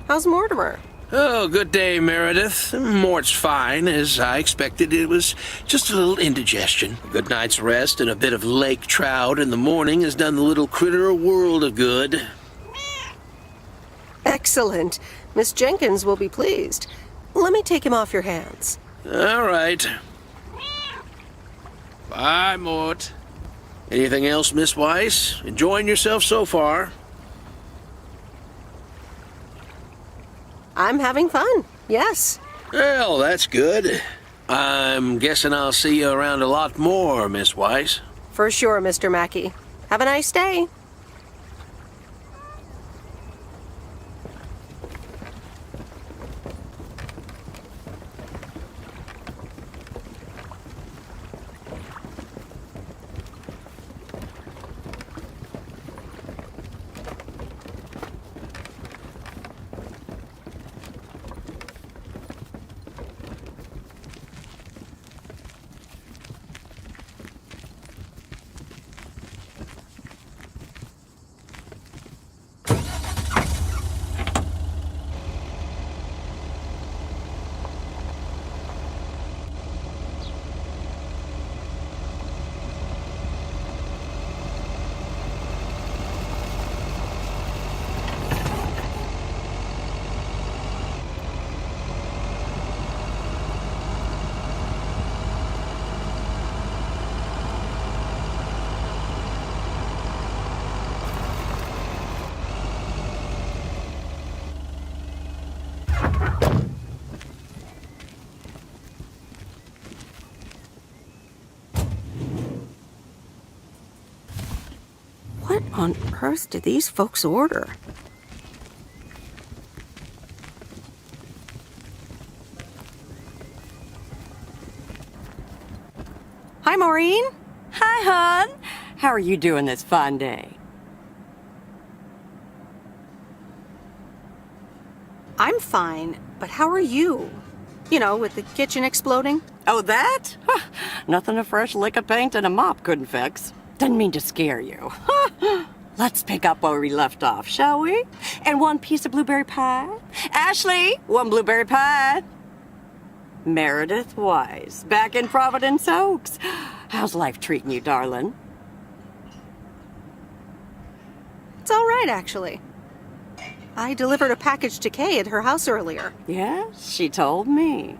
How's Mortimer? Oh, good day, Meredith. Mort's fine. As I expected, it was just a little indigestion. A good night's rest and a bit of lake trout in the morning has done the little critter a world of good. Excellent. Miss Jenkins will be pleased. Let me take him off your hands. All right. Bye, Mort. Anything else, Miss Weiss? Enjoying yourself so far? I'm having fun, yes. Well, that's good. I'm guessing I'll see you around a lot more, Miss Weiss. For sure, Mr. Mackey. Have a nice day. What on earth did these folks order? Hi, Maureen. Hi, hon. How are you doing this fine day? I'm fine, but how are you? You know, with the kitchen exploding? Oh, that? Huh, nothing a fresh lick of paint and a mop couldn't fix. Didn't mean to scare you. Let's pick up where we left off, shall we? And one piece of blueberry pie? Ashley, one blueberry pie. Meredith Weiss, back in Providence Oaks. How's life treating you, darling? It's all right, actually. I delivered a package to Kay at her house earlier. Yes, she told me.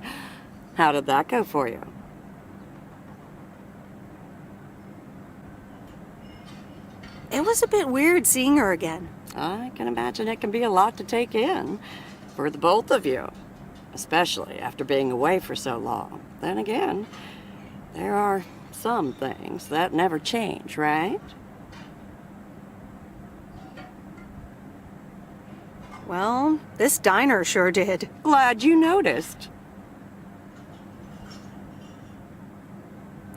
How did that go for you? It was a bit weird seeing her again. I can imagine it can be a lot to take in for the both of you, especially after being away for so long. Then again, there are some things that never change, right? Well, this diner sure did. Glad you noticed.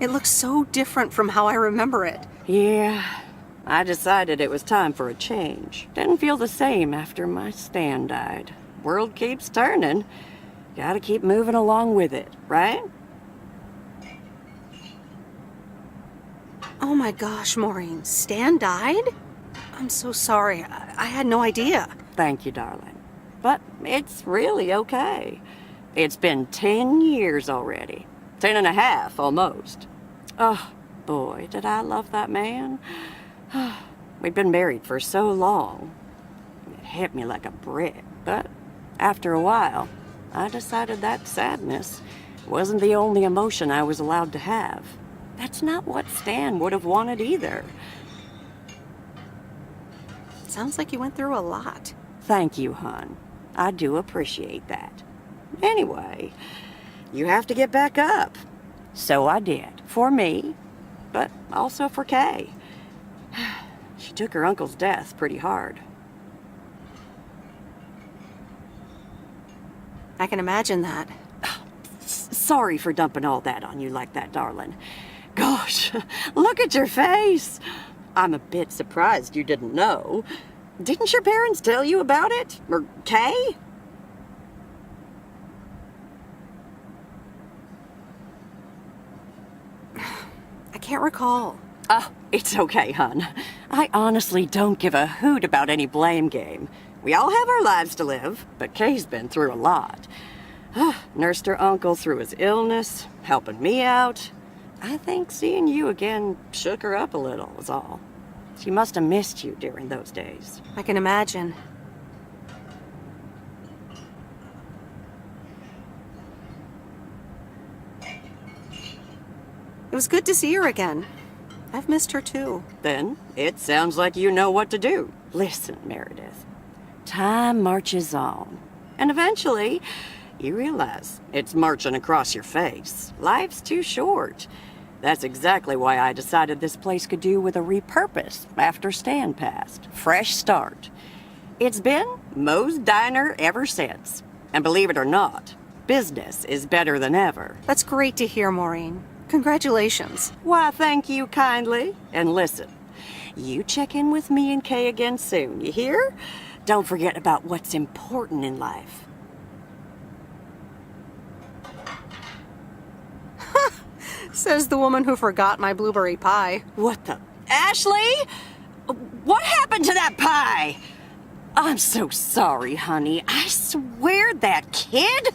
It looks so different from how I remember it. Yeah, I decided it was time for a change. Didn't feel the same after my Stan died. World keeps turning. Gotta keep moving along with it, right? Oh my gosh, Maureen, Stan died? I'm so sorry. I had no idea. Thank you, darling. But it's really okay. It's been 10 years already. 10 and a half, almost. Oh, boy, did I love that man. We'd been married for so long. It hit me like a brick. But after a while, I decided that sadness wasn't the only emotion I was allowed to have. That's not what Stan would have wanted either. Sounds like you went through a lot. Thank you, hon. I do appreciate that. Anyway, you have to get back up. So I did. For me, but also for Kay. She took her uncle's death pretty hard. I can imagine that. Sorry for dumping all that on you like that, darling. Gosh, look at your face. I'm a bit surprised you didn't know. Didn't your parents tell you about it? Or Kay? I can't recall. Oh, it's okay, hon. I honestly don't give a hoot about any blame game. We all have our lives to live, but Kay's been through a lot. Nursed her uncle through his illness, helping me out. I think seeing you again shook her up a little, was all. She must have missed you during those days. I can imagine. It was good to see her again. I've missed her too. Then, it sounds like you know what to do. Listen, Meredith. Time marches on. And eventually, you realize it's marching across your face. Life's too short. That's exactly why I decided this place could do with a repurpose after Stan passed. Fresh start. It's been Moe's Diner ever since. And believe it or not, business is better than ever. That's great to hear, Maureen. Congratulations. Why, thank you kindly. And listen, you check in with me and Kay again soon, you hear? Don't forget about what's important in life. Says the woman who forgot my blueberry pie. What the? Ashley? What happened to that pie? I'm so sorry, honey. I swear that kid...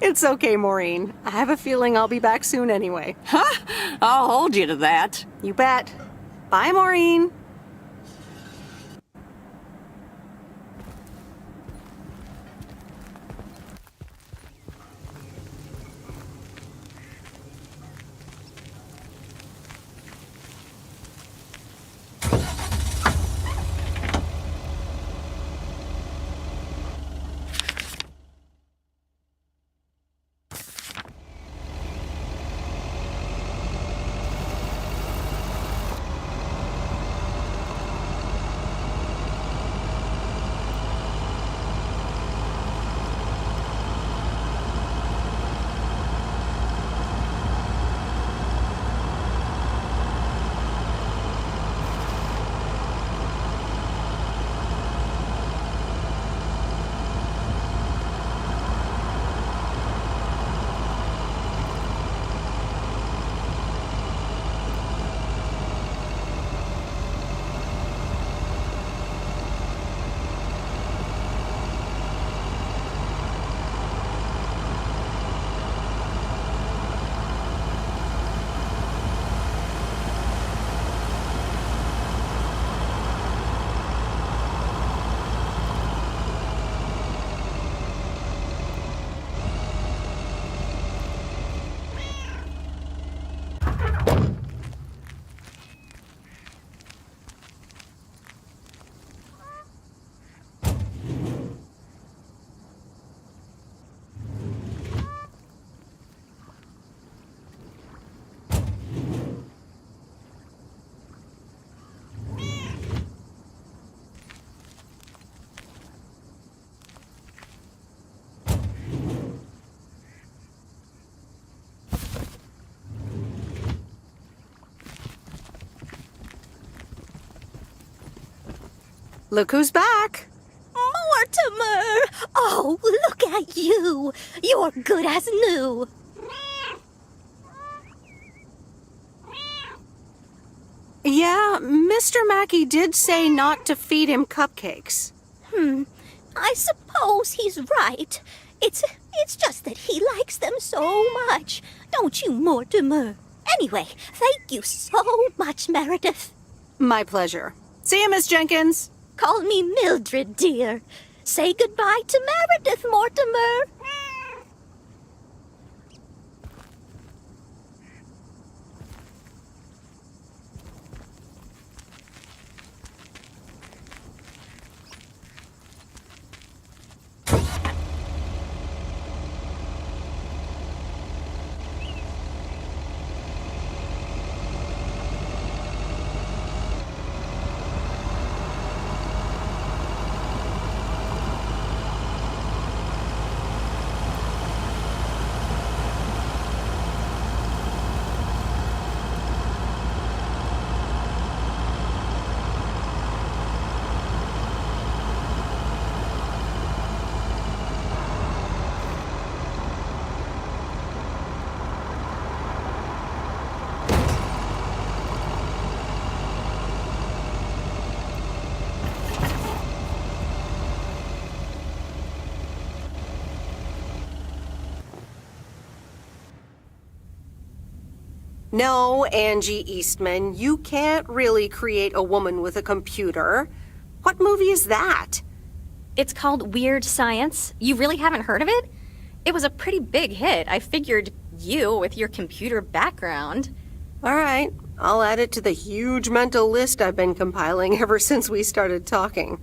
It's okay, Maureen. I have a feeling I'll be back soon anyway. Huh? I'll hold you to that. You bet. Bye, Maureen. Look who's back. Mortimer! Oh, look at you. You're good as new. Yeah, Mr. Mackey did say not to feed him cupcakes. I suppose he's right. It's just that he likes them so much. Don't you, Mortimer? Anyway, thank you so much, Meredith. My pleasure. See you, Miss Jenkins. Call me Mildred, dear. Say goodbye to Meredith, Mortimer. No, Angie Eastman, you can't really create a woman with a computer. What movie is that? It's called Weird Science. You really haven't heard of it? It was a pretty big hit. I figured you, with your computer background. All right, I'll add it to the huge mental list I've been compiling ever since we started talking.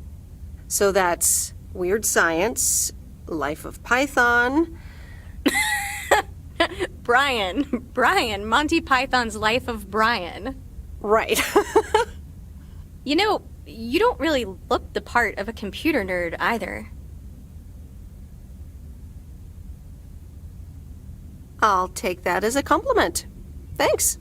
So that's Weird Science, Life of Python. Brian, Monty Python's Life of Brian. Right. You know, you don't really look the part of a computer nerd either. I'll take that as a compliment. Thanks.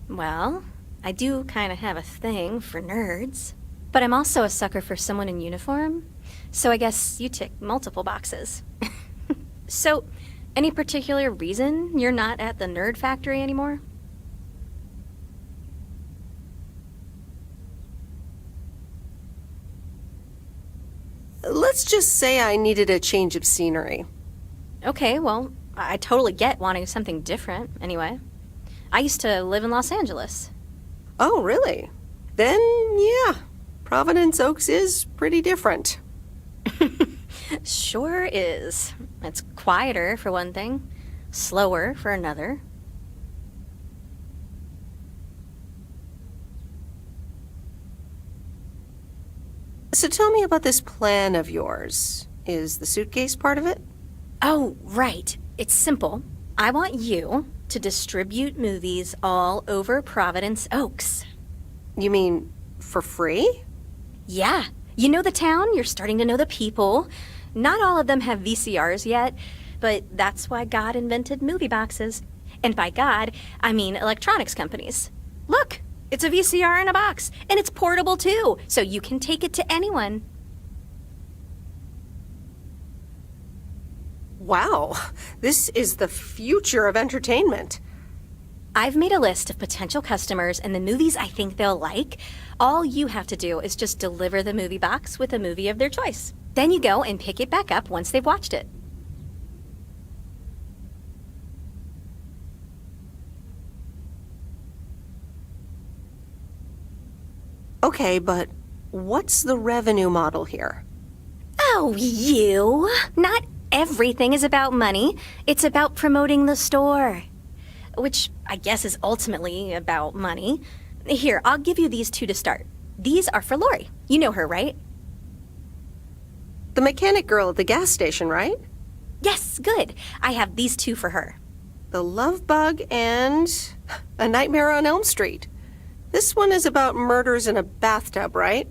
Well, I do kind of have a thing for nerds. But I'm also a sucker for someone in uniform, so I guess you tick multiple boxes. So, any particular reason you're not at the Nerd Factory anymore? Let's just say I needed a change of scenery. Okay, well, I totally get wanting something different, anyway. I used to live in Los Angeles. Oh, really? Then, yeah, Providence Oaks is pretty different. Sure is. It's quieter, for one thing. Slower, for another. So tell me about this plan of yours. Is the suitcase part of it? Oh, right. It's simple. I want you to distribute movies all over Providence Oaks. You mean for free? Yeah. You know the town, you're starting to know the people. Not all of them have VCRs yet, but that's why God invented movie boxes. And by God, I mean electronics companies. Look, it's a VCR in a box, and it's portable too, so you can take it to anyone. Wow, this is the future of entertainment. I've made a list of potential customers and the movies I think they'll like. All you have to do is just deliver the movie box with a movie of their choice. Then you go and pick it back up once they've watched it. Okay, but what's the revenue model here? Oh, you! Not everything is about money. It's about promoting the store. Which I guess is ultimately about money. Here, I'll give you these two to start. These are for Lori. You know her, right? The mechanic girl at the gas station, right? Yes, good. I have these two for her. The Love Bug and A Nightmare on Elm Street. This one is about murders in a bathtub, right?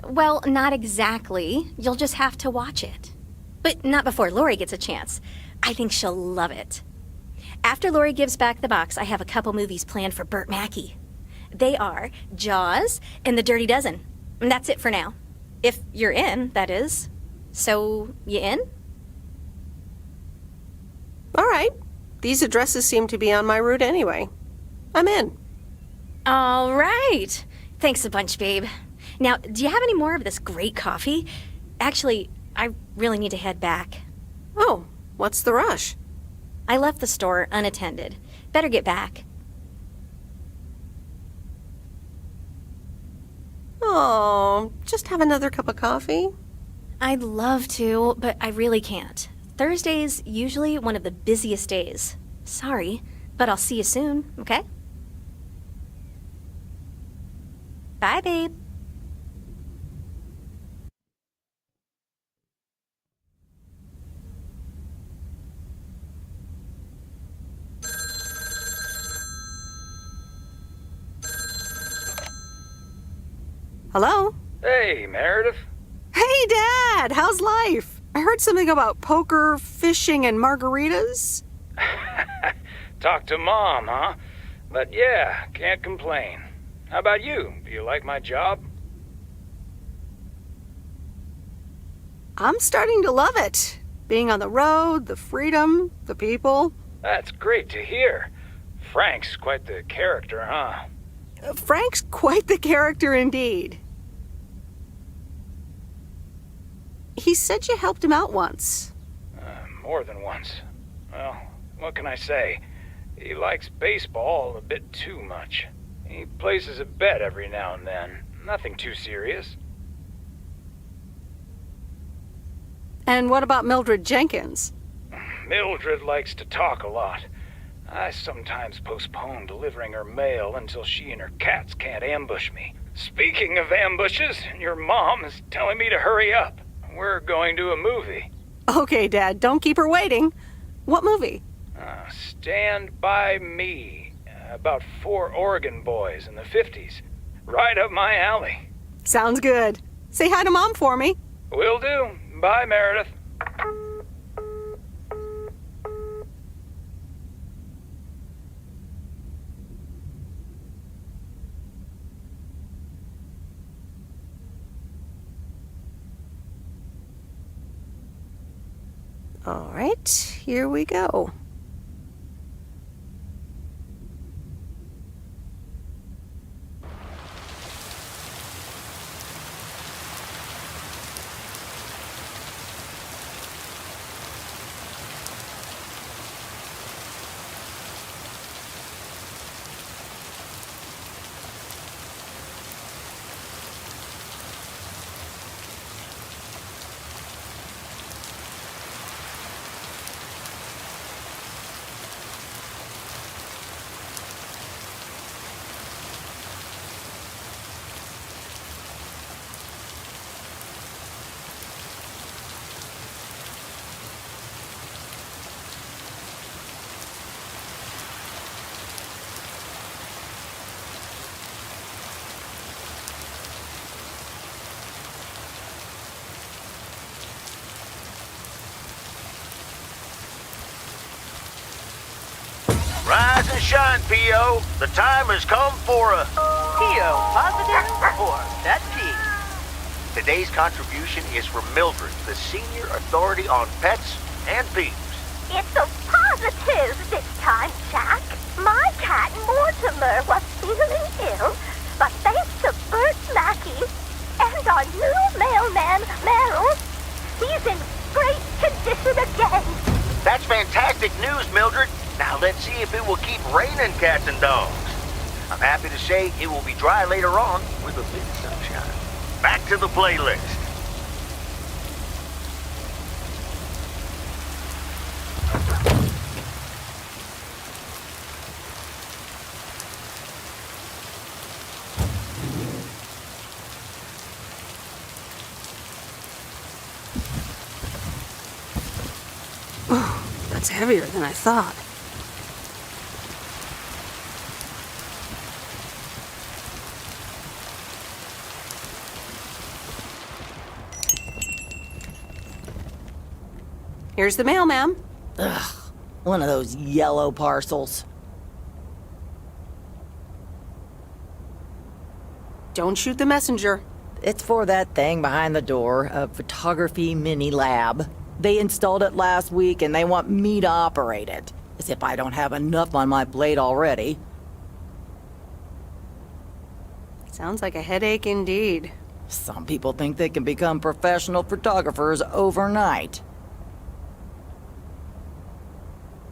Well, not exactly. You'll just have to watch it. But not before Lori gets a chance. I think she'll love it. After Lori gives back the box, I have a couple movies planned for Burt Mackey. They are Jaws and The Dirty Dozen. And that's it for now. If you're in, that is. So, you in? All right. These addresses seem to be on my route anyway. I'm in. All right. Thanks a bunch, babe. Now, do you have any more of this great coffee? Actually, I really need to head back. Oh, what's the rush? I left the store unattended. Better get back. Oh, just have another cup of coffee? I'd love to, but I really can't. Thursday's usually one of the busiest days. Sorry, but I'll see you soon, okay? Bye, babe. Hello? Hey, Meredith. Hey, Dad! How's life? I heard something about poker, fishing, and margaritas. Talk to Mom, huh? But yeah, can't complain. How about you? Do you like my job? I'm starting to love it. Being on the road, the freedom, the people. That's great to hear. Frank's quite the character, huh? Frank's quite the character indeed. He said you helped him out once. More than once. Well, what can I say? He likes baseball a bit too much. He places a bet every now and then. Nothing too serious. And what about Mildred Jenkins? Mildred likes to talk a lot. I sometimes postpone delivering her mail until she and her cats can't ambush me. Speaking of ambushes, your mom is telling me to hurry up. We're going to a movie. Okay, Dad, don't keep her waiting. What movie? Stand By Me. About 4 Oregon boys in the 50s. Right up my alley. Sounds good. Say hi to Mom for me. Will do. Bye, Meredith. All right, here we go. Rise and shine, P.O. The time has come for a P.O. positive or that T. Today's contribution is from Mildred, the senior authority on pets and peeps. It's a positive this time, Jack. My cat Mortimer was feeling ill, but thanks to Bert Mackey and our new mailman, Merrill, he's in great condition again. That's fantastic news, Mildred. Now let's see if it will keep raining cats and dogs. I'm happy to say it will be dry later on with a bit of sunshine. Back to the playlist. That's heavier than I thought. Here's the mail, ma'am. Ugh, one of those yellow parcels. Don't shoot the messenger. It's for that thing behind the door, a photography mini lab. They installed it last week and they want me to operate it. As if I don't have enough on my plate already. Sounds like a headache indeed. Some people think they can become professional photographers overnight.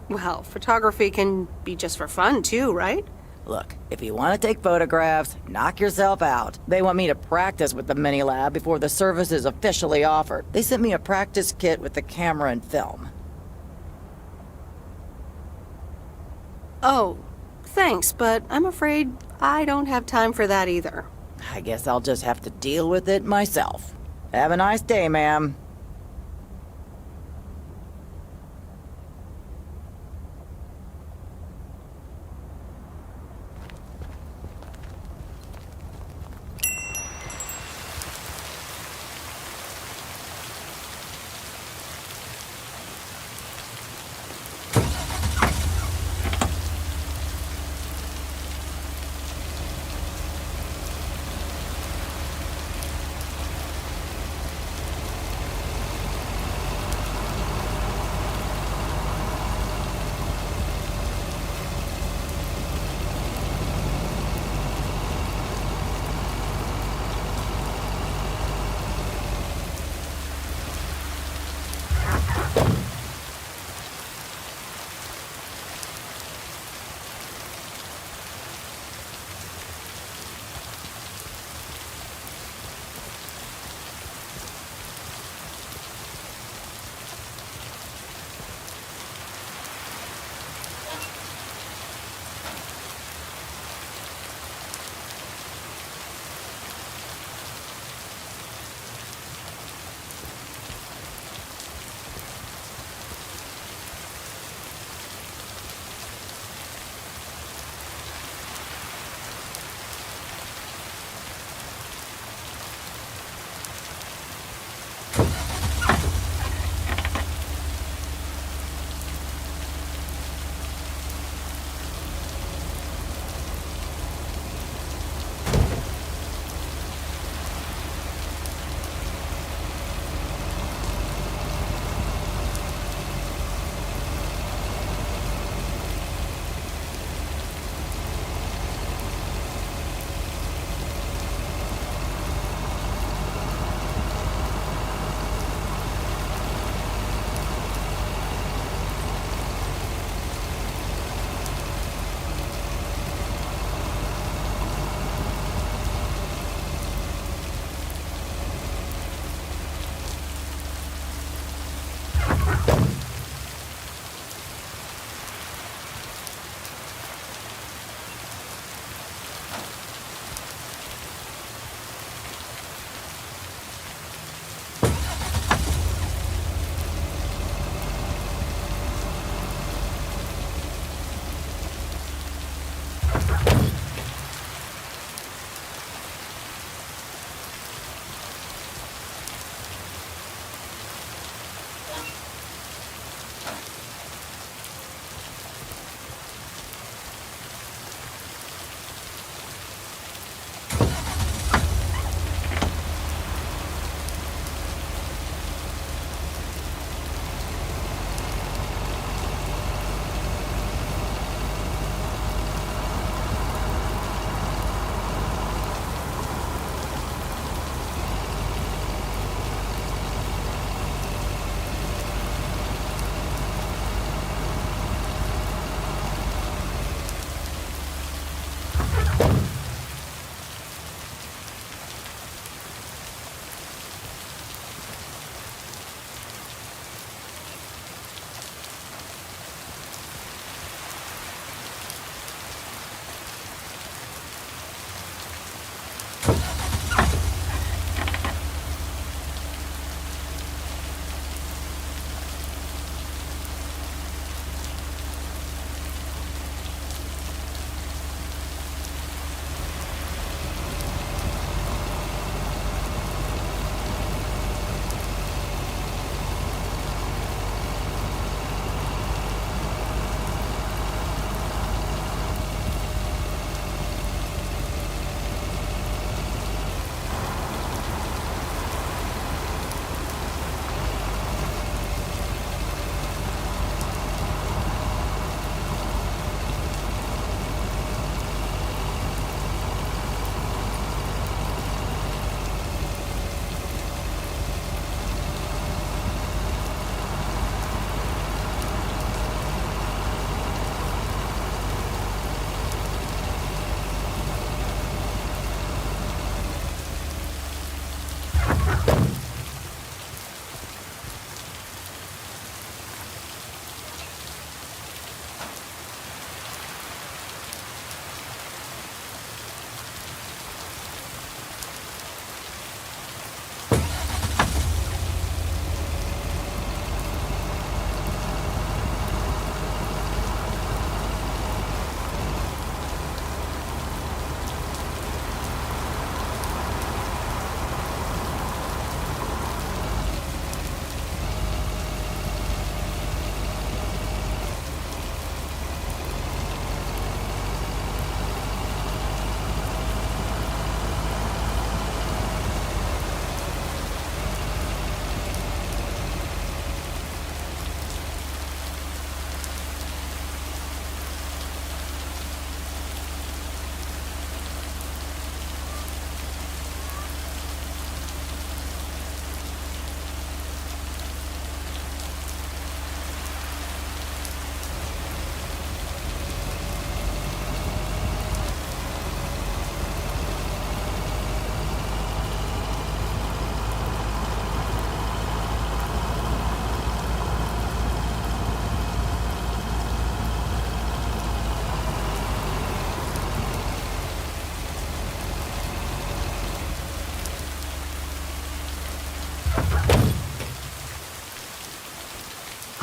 Well, photography can be just for fun too, right? Look, if you want to take photographs, knock yourself out. They want me to practice with the mini lab before the service is officially offered. They sent me a practice kit with the camera and film. Oh, thanks, but I'm afraid I don't have time for that either. I guess I'll just have to deal with it myself. Have a nice day, ma'am.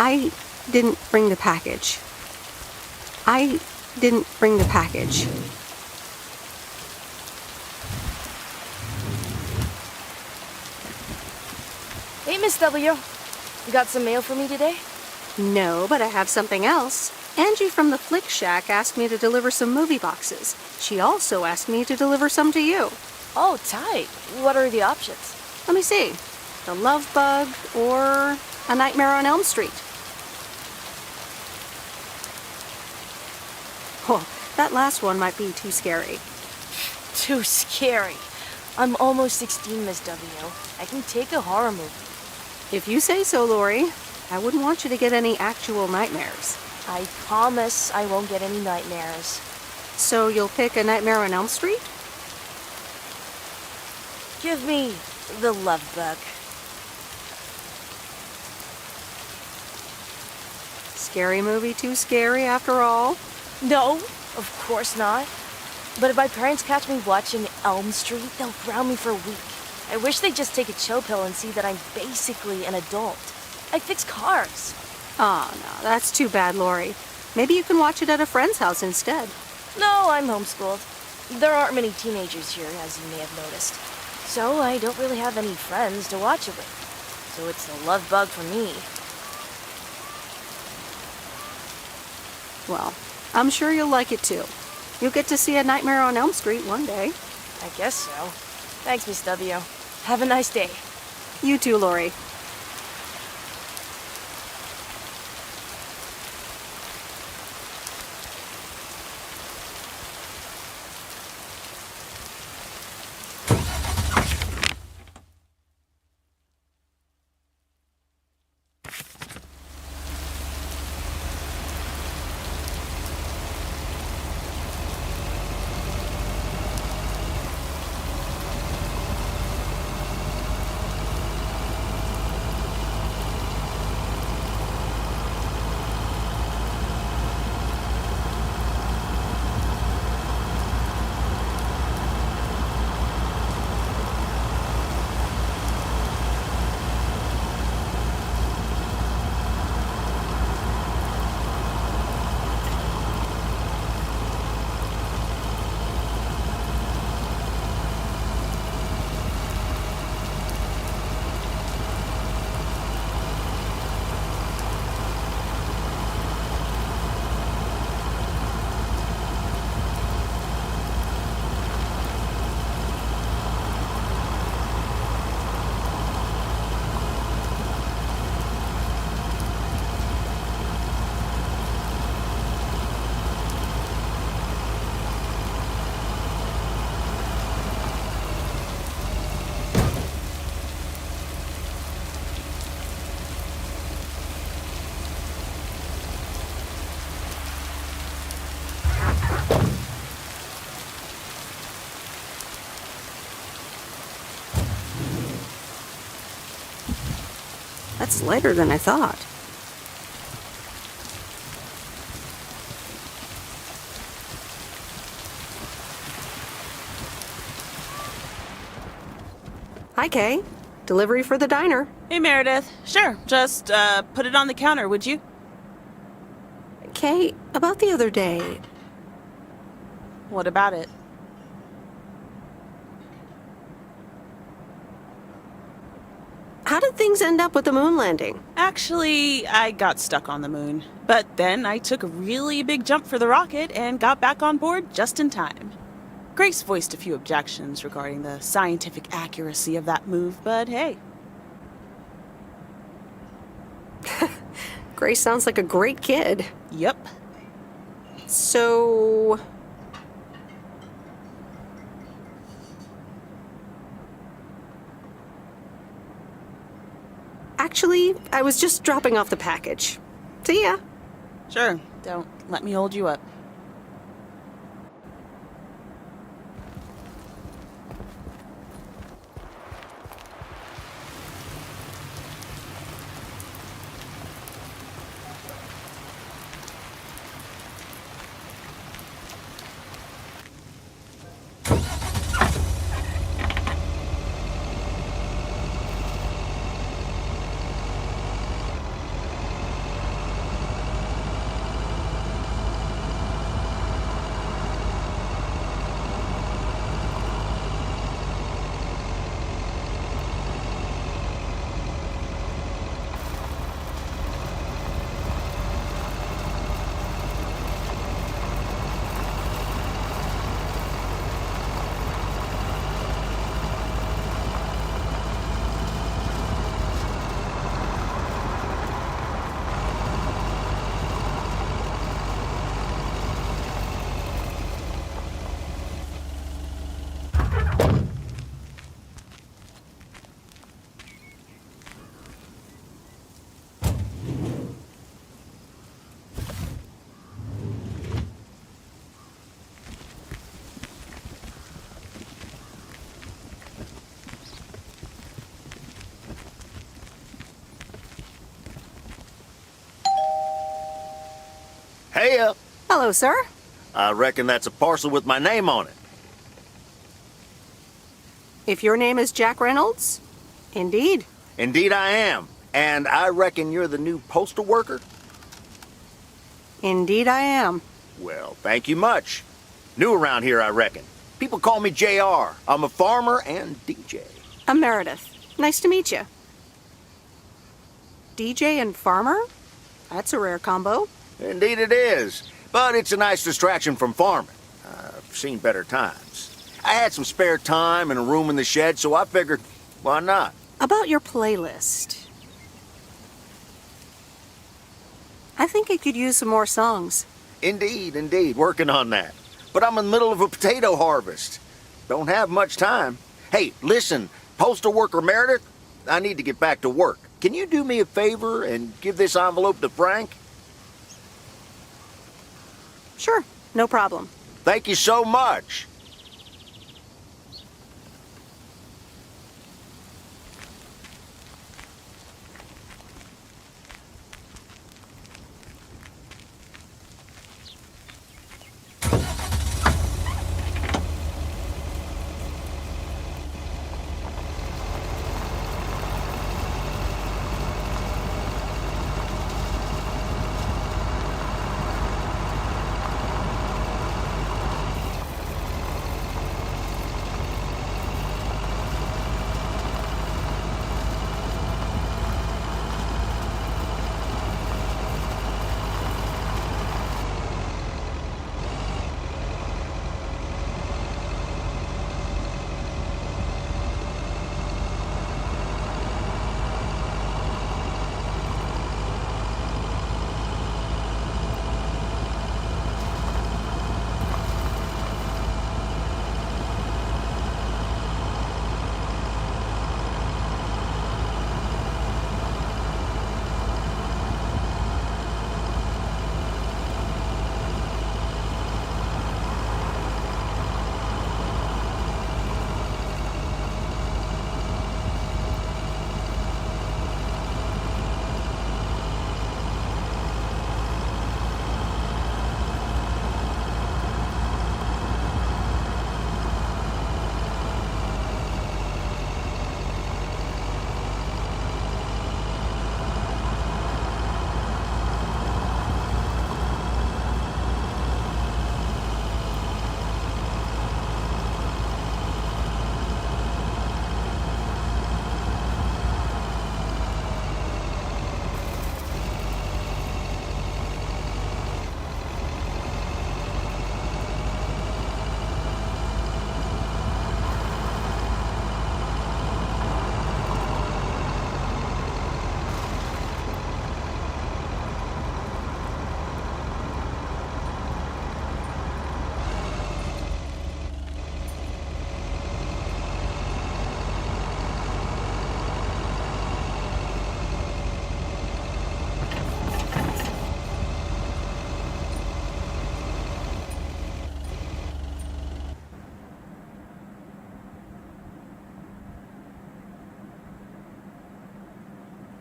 I didn't bring the package. I didn't bring the package. Hey, Miss W. You got some mail for me today? No, but I have something else. Angie from the Flick Shack asked me to deliver some movie boxes. She also asked me to deliver some to you. Oh, tight. What are the options? Let me see. The Love Bug or A Nightmare on Elm Street. Oh, that last one might be too scary. Too scary. I'm almost 16, Miss W. I can take a horror movie. If you say so, Lori. I wouldn't want you to get any actual nightmares. I promise I won't get any nightmares. So you'll pick A Nightmare on Elm Street? Give me the Love Bug. Scary movie too scary after all? No, of course not. But if my parents catch me watching Elm Street, they'll ground me for a week. I wish they'd just take a chill pill and see that I'm basically an adult. I fix cars. Oh, no, that's too bad, Lori. Maybe you can watch it at a friend's house instead. No, I'm homeschooled. There aren't many teenagers here, as you may have noticed. So I don't really have any friends to watch it with. So it's the Love Bug for me. Well, I'm sure you'll like it too. You'll get to see A Nightmare on Elm Street one day. I guess so. Thanks, Miss W. Have a nice day. You too, Lori. That's lighter than I thought. Hi, Kay. Delivery for the diner. Hey, Meredith. Sure, just put it on the counter, would you? Kay, about the other day. What about it? How did things end up with the moon landing? Actually, I got stuck on the moon. But then I took a really big jump for the rocket and got back on board just in time. Grace voiced a few objections regarding the scientific accuracy of that move, but hey. Grace sounds like a great kid. Yep. So... Actually, I was just dropping off the package. See ya. Sure, don't let me hold you up. Heya. Hello, sir. I reckon that's a parcel with my name on it. If your name is Jack Reynolds, indeed. Indeed I am. And I reckon you're the new postal worker? Indeed I am. Well, thank you much. New around here, I reckon. People call me JR. I'm a farmer and DJ. I'm Meredith. Nice to meet you. DJ and farmer? That's a rare combo. Indeed it is. But it's a nice distraction from farming. I've seen better times. I had some spare time and a room in the shed, so I figured, why not? About your playlist. I think it could use some more songs. Indeed, indeed. Working on that. But I'm in the middle of a potato harvest. Don't have much time. Hey, listen, postal worker Meredith, I need to get back to work. Can you do me a favor and give this envelope to Frank? Sure, no problem. Thank you so much.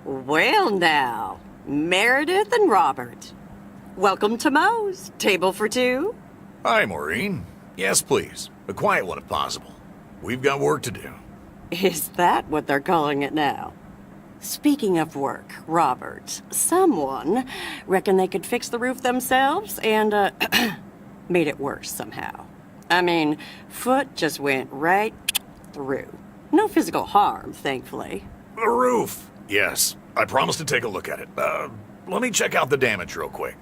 Well now, Meredith and Robert. Welcome to Moe's. Table for two? Hi, Maureen. Yes, please. A quiet one if possible. We've got work to do. Is that what they're calling it now? Speaking of work, Robert, someone reckon they could fix the roof themselves and, made it worse somehow. I mean, foot just went right through. No physical harm, thankfully. The roof! Yes, I promised to take a look at it. Let me check out the damage real quick.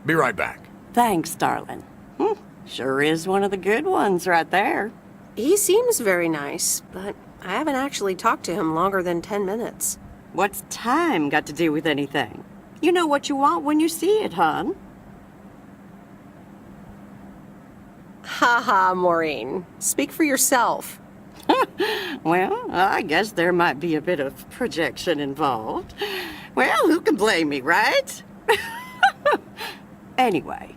Be right back. Thanks, darling. Sure is one of the good ones right there. He seems very nice, but I haven't actually talked to him longer than 10 minutes. What's time got to do with anything? You know what you want when you see it, hon. Ha ha, Maureen. Speak for yourself. Well, I guess there might be a bit of projection involved. Well, who can blame me, right? Anyway,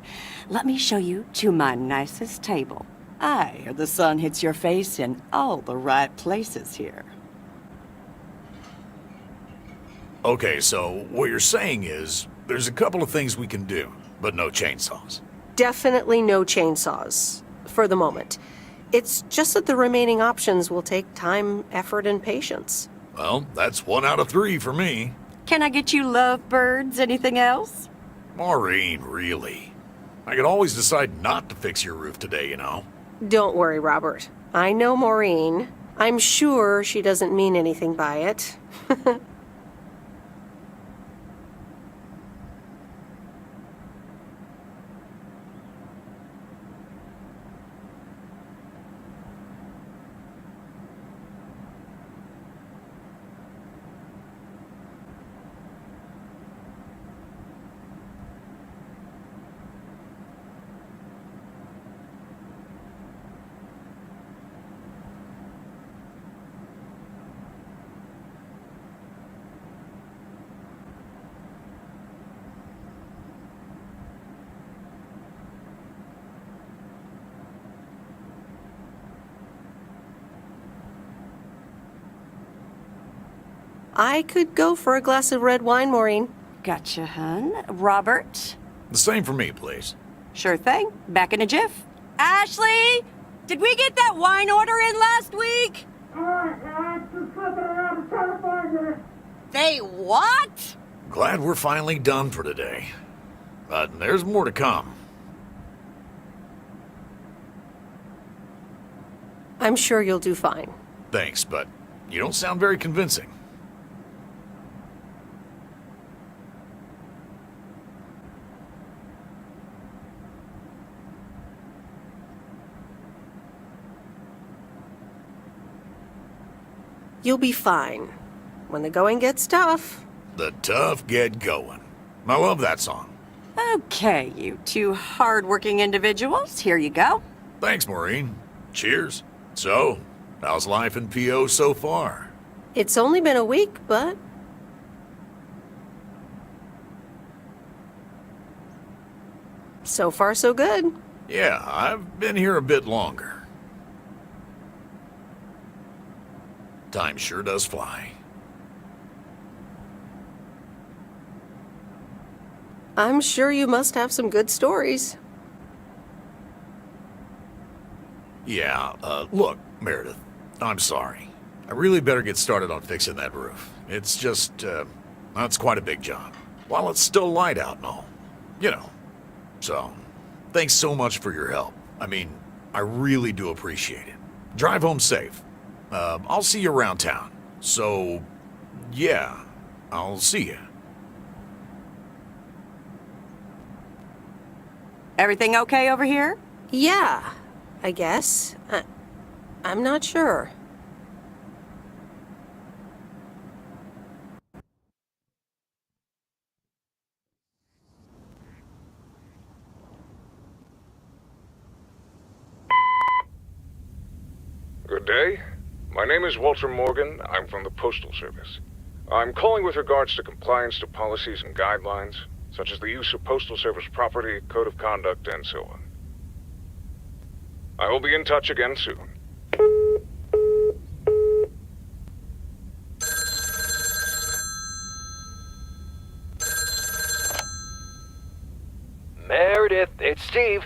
let me show you to my nicest table. I hear the sun hits your face in all the right places here. Okay, so what you're saying is, there's a couple of things we can do, but no chainsaws. Definitely no chainsaws, for the moment. It's just that the remaining options will take time, effort, and patience. Well, that's 1 out of 3 for me. Can I get you lovebirds? Anything else? Maureen, really? I could always decide not to fix your roof today, you know? Don't worry, Robert. I know Maureen. I'm sure she doesn't mean anything by it. I could go for a glass of red wine, Maureen. Gotcha, hun. Robert? The same for me, please. Sure thing. Back in a jiff. Ashley! Did we get that wine order in last week? They what? Glad we're finally done for today. But there's more to come. I'm sure you'll do fine. Thanks, but you don't sound very convincing. You'll be fine. When the going gets tough. The tough get going. I love that song. Okay, you two hard-working individuals. Here you go. Thanks, Maureen. Cheers. So, how's life in PO so far? It's only been a week, but... so far, so good. Yeah, I've been here a bit longer. Time sure does fly. I'm sure you must have some good stories. Yeah, look, Meredith, I'm sorry. I really better get started on fixing that roof. It's just, that's quite a big job. While it's still light out and all. You know. So, thanks so much for your help. I mean, I really do appreciate it. Drive home safe. I'll see you around town. So, yeah, I'll see you. Everything okay over here? Yeah, I guess. I'm not sure. Good day. My name is Walter Morgan. I'm from the Postal Service. I'm calling with regards to compliance to policies and guidelines, such as the use of Postal Service property, code of conduct, and so on. I will be in touch again soon. Meredith, it's Steve.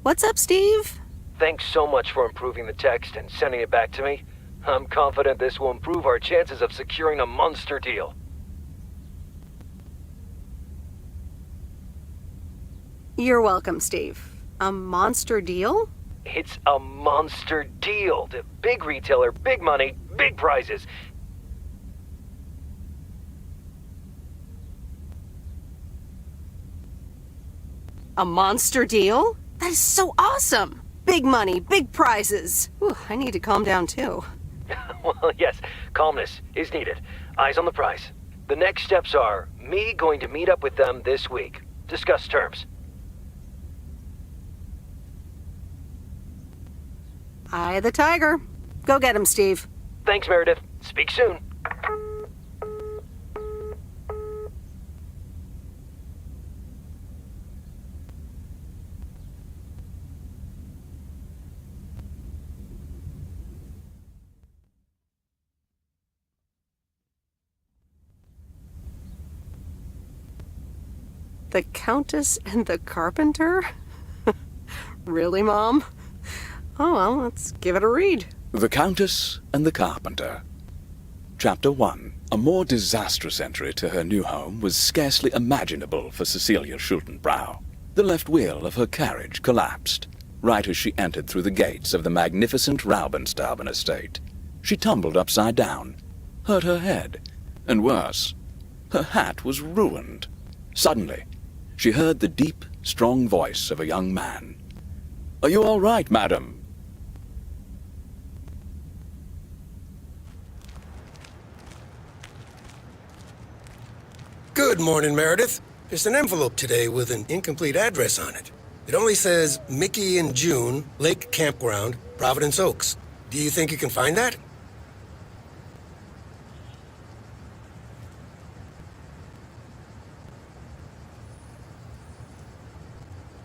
What's up, Steve? Thanks so much for improving the text and sending it back to me. I'm confident this will improve our chances of securing a monster deal. You're welcome, Steve. A monster deal? It's a monster deal. The big retailer, big money, big prizes. A monster deal? That is so awesome! Big money, big prizes. Whew, I need to calm down too. Well, yes, calmness is needed. Eyes on the prize. The next steps are me going to meet up with them this week. Discuss terms. Eye the tiger. Go get him, Steve. Thanks, Meredith. Speak soon. The Countess and the Carpenter? Really, Mom? Oh, well, let's give it a read. The Countess and the Carpenter. Chapter 1. A more disastrous entry to her new home was scarcely imaginable for Cecilia Schultenbrow. The left wheel of her carriage collapsed, right as she entered through the gates of the magnificent Raubenstaben estate. She tumbled upside down, hurt her head, and worse, her hat was ruined. Suddenly, she heard the deep, strong voice of a young man. "Are you all right, madam?" Good morning, Meredith. There's an envelope today with an incomplete address on it. It only says Mickey and June, Lake Campground, Providence Oaks. Do you think you can find that?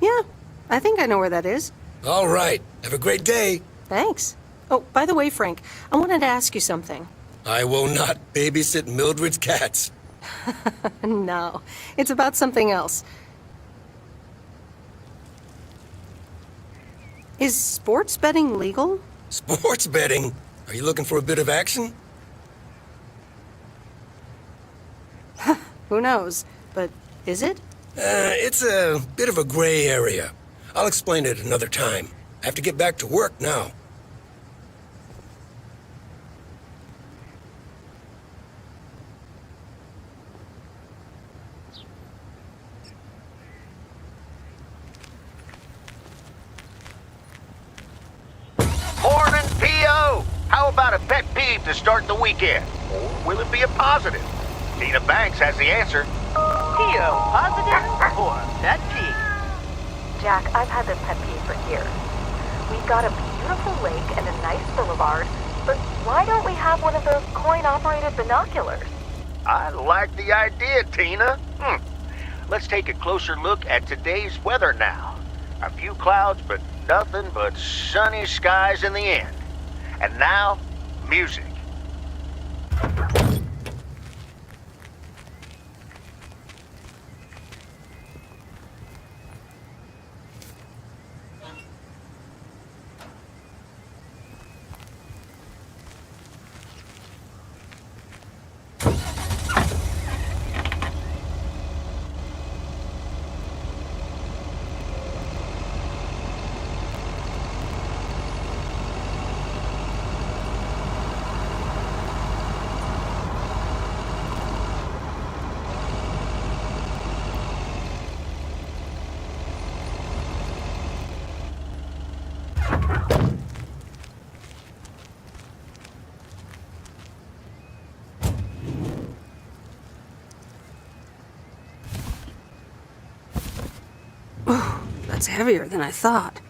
Yeah, I think I know where that is. All right. Have a great day. Thanks. Oh, by the way, Frank, I wanted to ask you something. I will not babysit Mildred's cats. No, it's about something else. Is sports betting legal? Sports betting? Are you looking for a bit of action? Who knows? But is it? It's a bit of a gray area. I'll explain it another time. I have to get back to work now. Morning, P.O. How about a pet peeve to start the weekend? Or will it be a positive? Tina Banks has the answer. P.O. positive or pet peeve? Jack, I've had this pet peeve for years. We've got a beautiful lake and a nice boulevard, but why don't we have one of those coin-operated binoculars? I like the idea, Tina. Let's take a closer look at today's weather now. A few clouds, but nothing but sunny skies in the end. And now, music. That's heavier than I thought.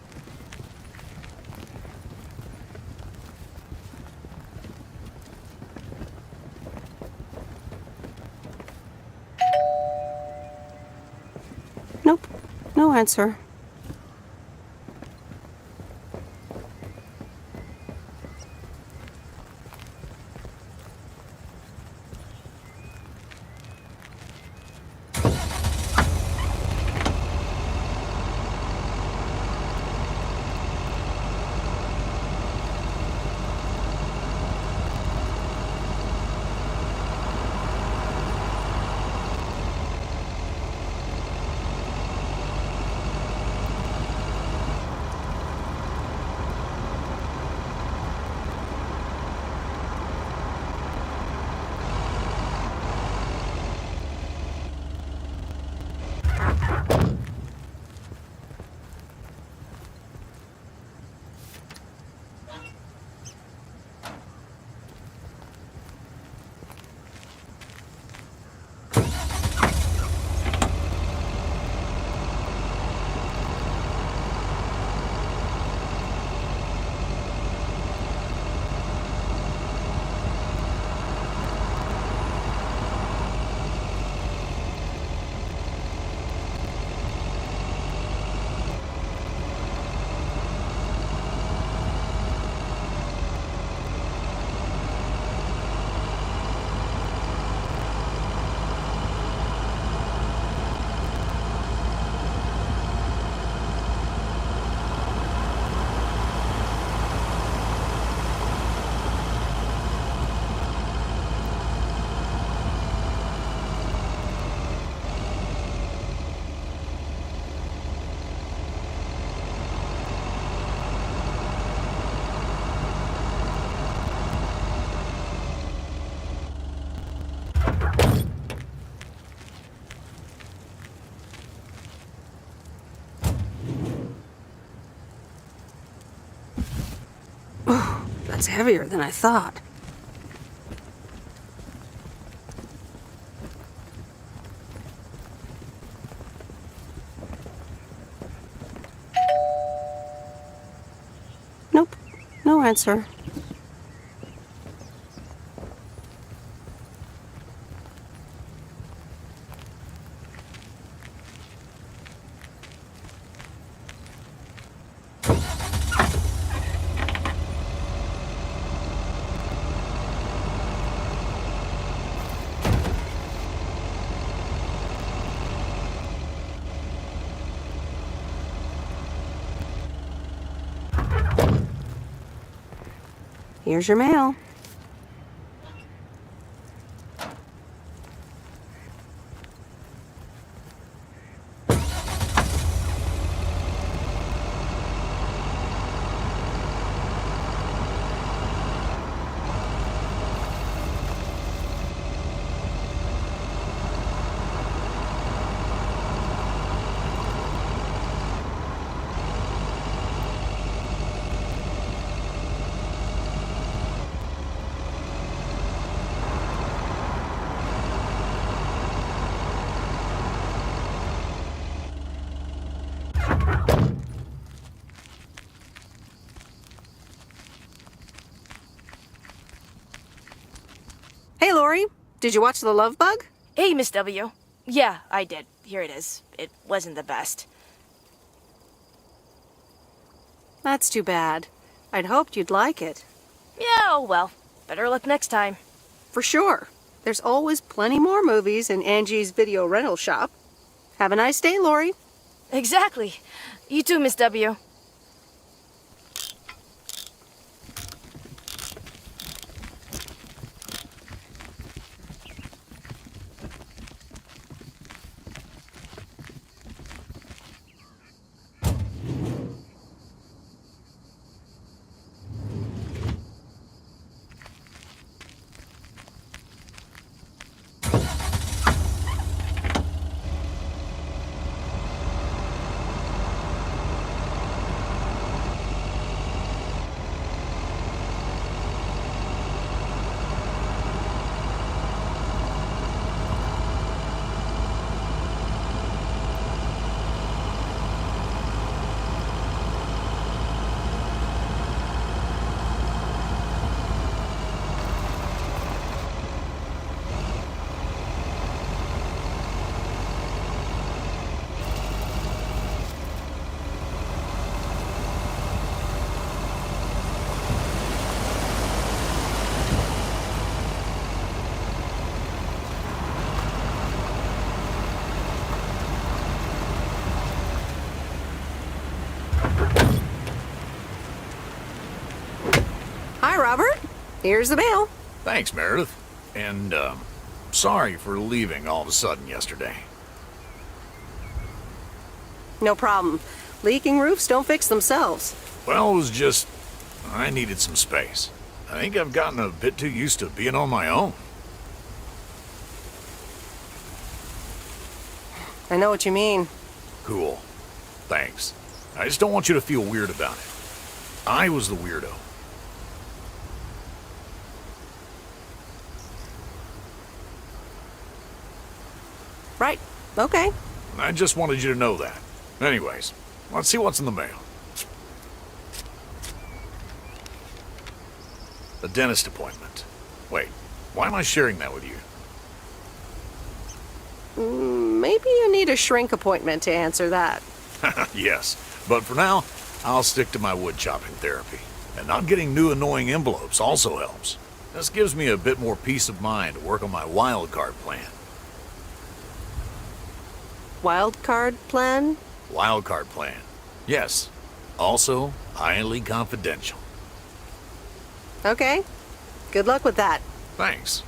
Nope, no answer. That's heavier than I thought. Nope, no answer. Here's your mail. Hey, Lori. Did you watch The Love Bug? Hey, Miss W. Yeah, I did. Here it is. It wasn't the best. That's too bad. I'd hoped you'd like it. Yeah, oh well. Better luck next time. For sure. There's always plenty more movies in Angie's video rental shop. Have a nice day, Lori. Exactly. You too, Miss W. Hi, Robert. Here's the mail. Thanks, Meredith. And, sorry for leaving all of a sudden yesterday. No problem. Leaking roofs don't fix themselves. Well, it was just... I needed some space. I think I've gotten a bit too used to being on my own. I know what you mean. Cool. Thanks. I just don't want you to feel weird about it. I was the weirdo. Right. Okay. I just wanted you to know that. Anyways, let's see what's in the mail. A dentist appointment. Wait, why am I sharing that with you? Maybe you need a shrink appointment to answer that. Yes, but for now, I'll stick to my wood chopping therapy. And not getting new annoying envelopes also helps. This gives me a bit more peace of mind to work on my wild card plan. Wild card plan? Wild card plan. Yes. Also, highly confidential. Okay. Good luck with that. Thanks.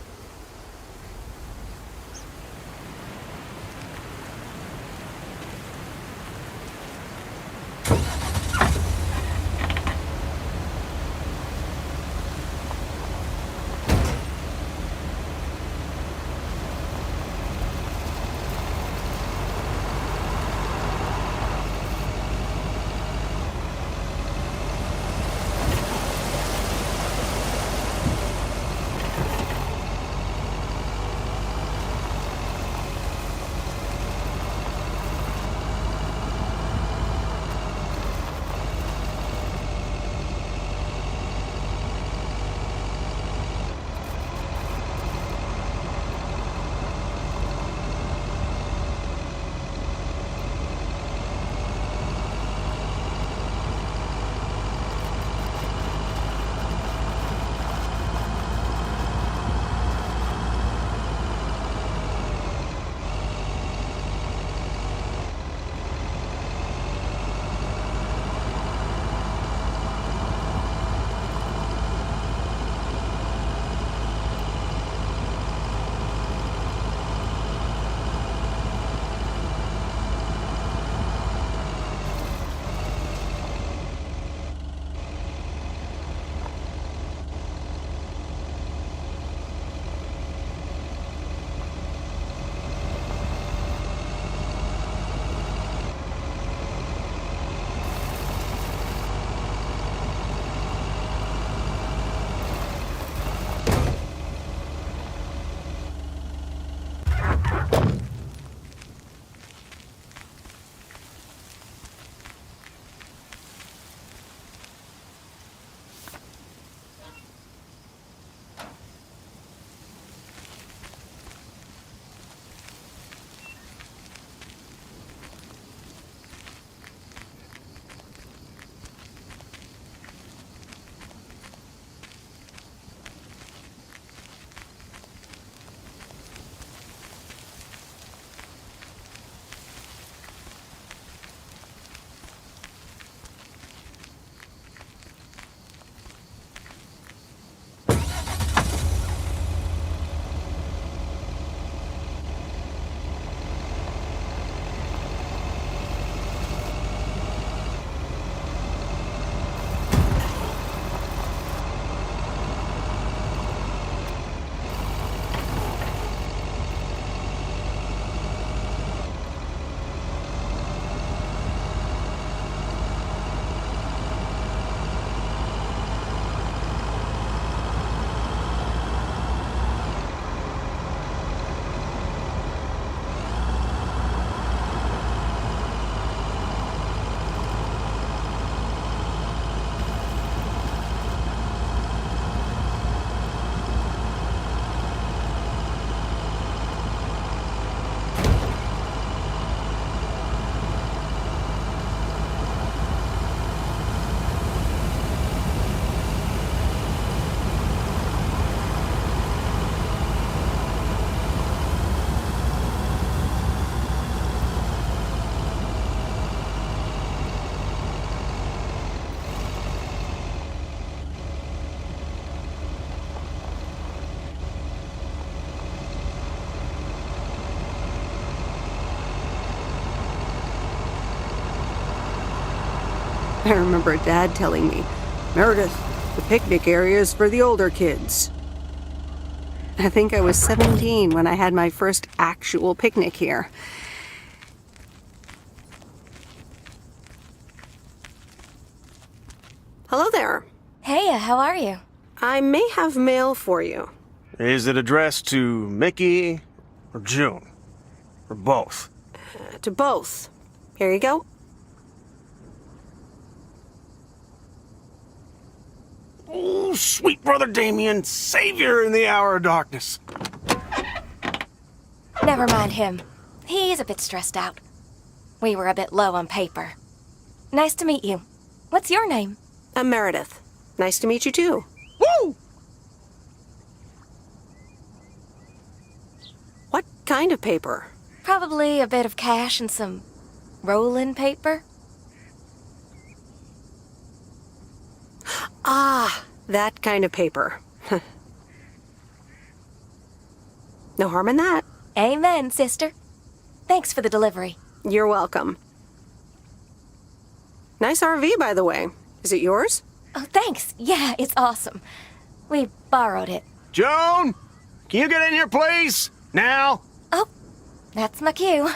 I remember Dad telling me, Meredith, the picnic area is for the older kids. I think I was 17 when I had my first actual picnic here. Hello there. Hey, how are you? I may have mail for you. Is it addressed to Mickey or June? Or both? To both. Here you go. Oh, sweet brother Damien, savior in the hour of darkness. Never mind him. He's a bit stressed out. We were a bit low on paper. Nice to meet you. What's your name? I'm Meredith. Nice to meet you too. Woo! What kind of paper? Probably a bit of cash and some roll-in paper. Ah, that kind of paper. No harm in that. Amen, sister. Thanks for the delivery. You're welcome. Nice RV, by the way. Is it yours? Oh, thanks. Yeah, it's awesome. We borrowed it. Joan, can you get in here, please? Now? Oh, that's my cue.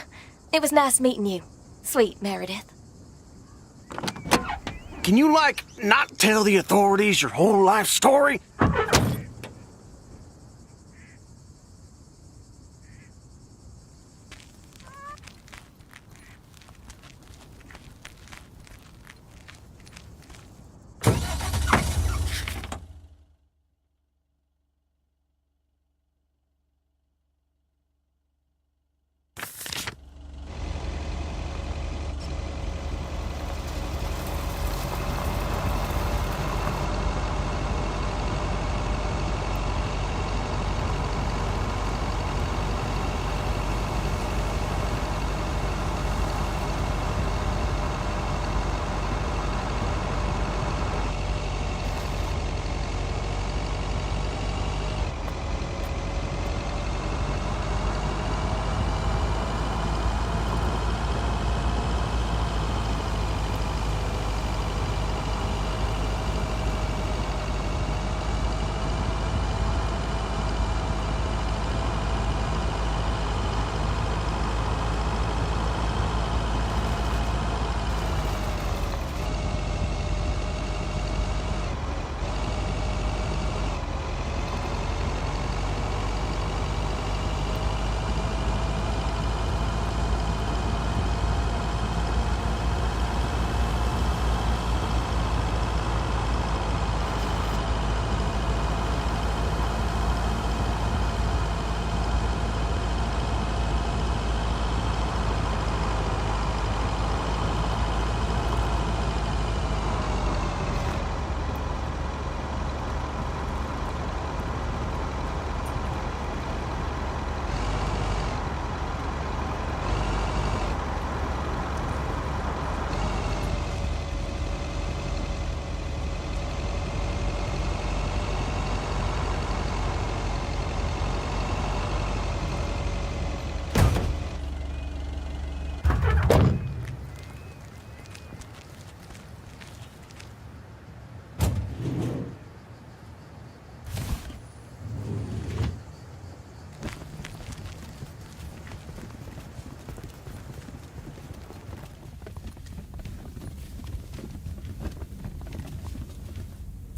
It was nice meeting you. Sweet Meredith. Can you, not tell the authorities your whole life story?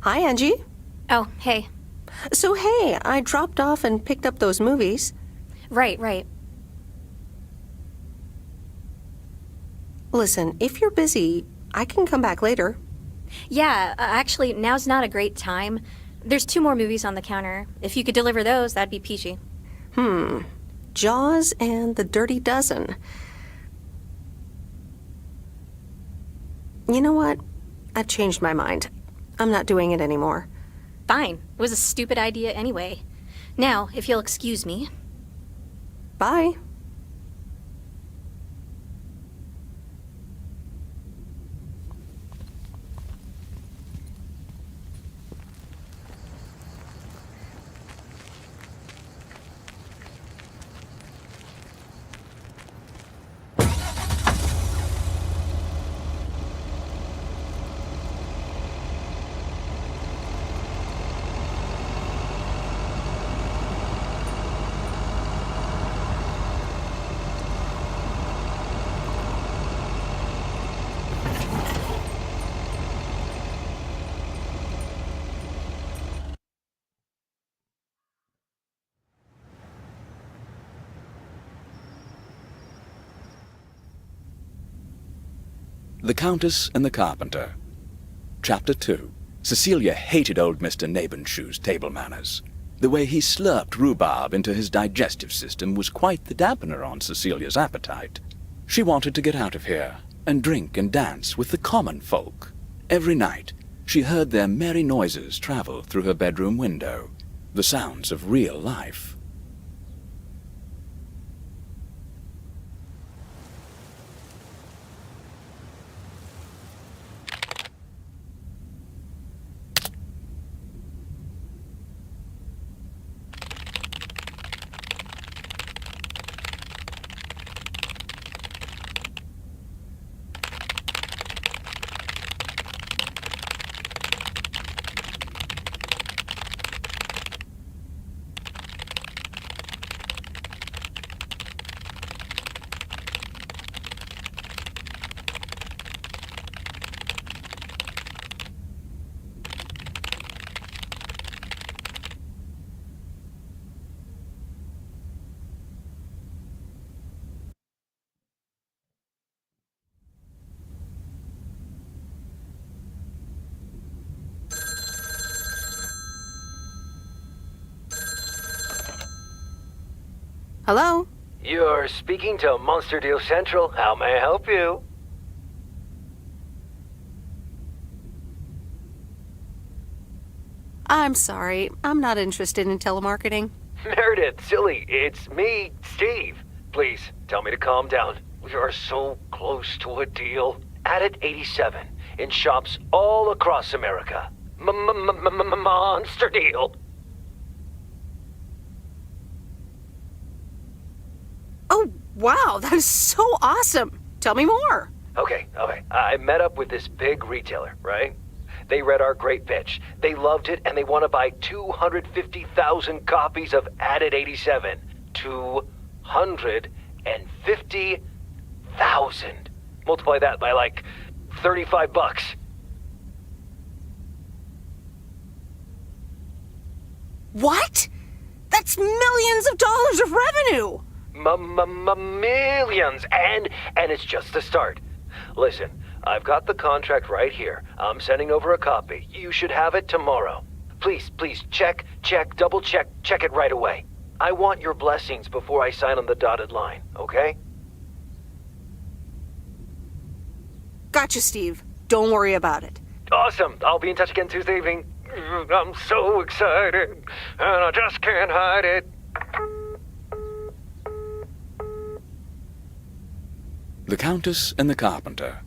Hi, Angie. Oh, hey. So, hey, I dropped off and picked up those movies. Right. Listen, if you're busy, I can come back later. Yeah, actually, now's not a great time. There's 2 more movies on the counter. If you could deliver those, that'd be peachy. Jaws and The Dirty Dozen. You know what? I've changed my mind. I'm not doing it anymore. Fine. It was a stupid idea anyway. Now, if you'll excuse me. Bye. The Countess and the Carpenter. Chapter 2. Cecilia hated old Mr. Nabenshoe's table manners. The way he slurped rhubarb into his digestive system was quite the dampener on Cecilia's appetite. She wanted to get out of here and drink and dance with the common folk. Every night, she heard their merry noises travel through her bedroom window, the sounds of real life. Hello? You're speaking to Monster Deal Central. How may I help you? I'm sorry. I'm not interested in telemarketing. Meredith, silly, it's me, Steve. Please, tell me to calm down. We are so close to a deal. Added 87 in shops all across America. Monster Deal. Oh, wow, that is so awesome. Tell me more. Okay. I met up with this big retailer, right? They read our great pitch. They loved it, and they want to buy 250,000 copies of Added 87. 250,000. Multiply that by like $35. What? That's millions of dollars of revenue. Millions, and it's just the start. Listen, I've got the contract right here. I'm sending over a copy. You should have it tomorrow. Please, check, double check it right away. I want your blessings before I sign on the dotted line, okay? Gotcha, Steve. Don't worry about it. Awesome. I'll be in touch again Tuesday evening. I'm so excited, and I just can't hide it. The Countess and the Carpenter.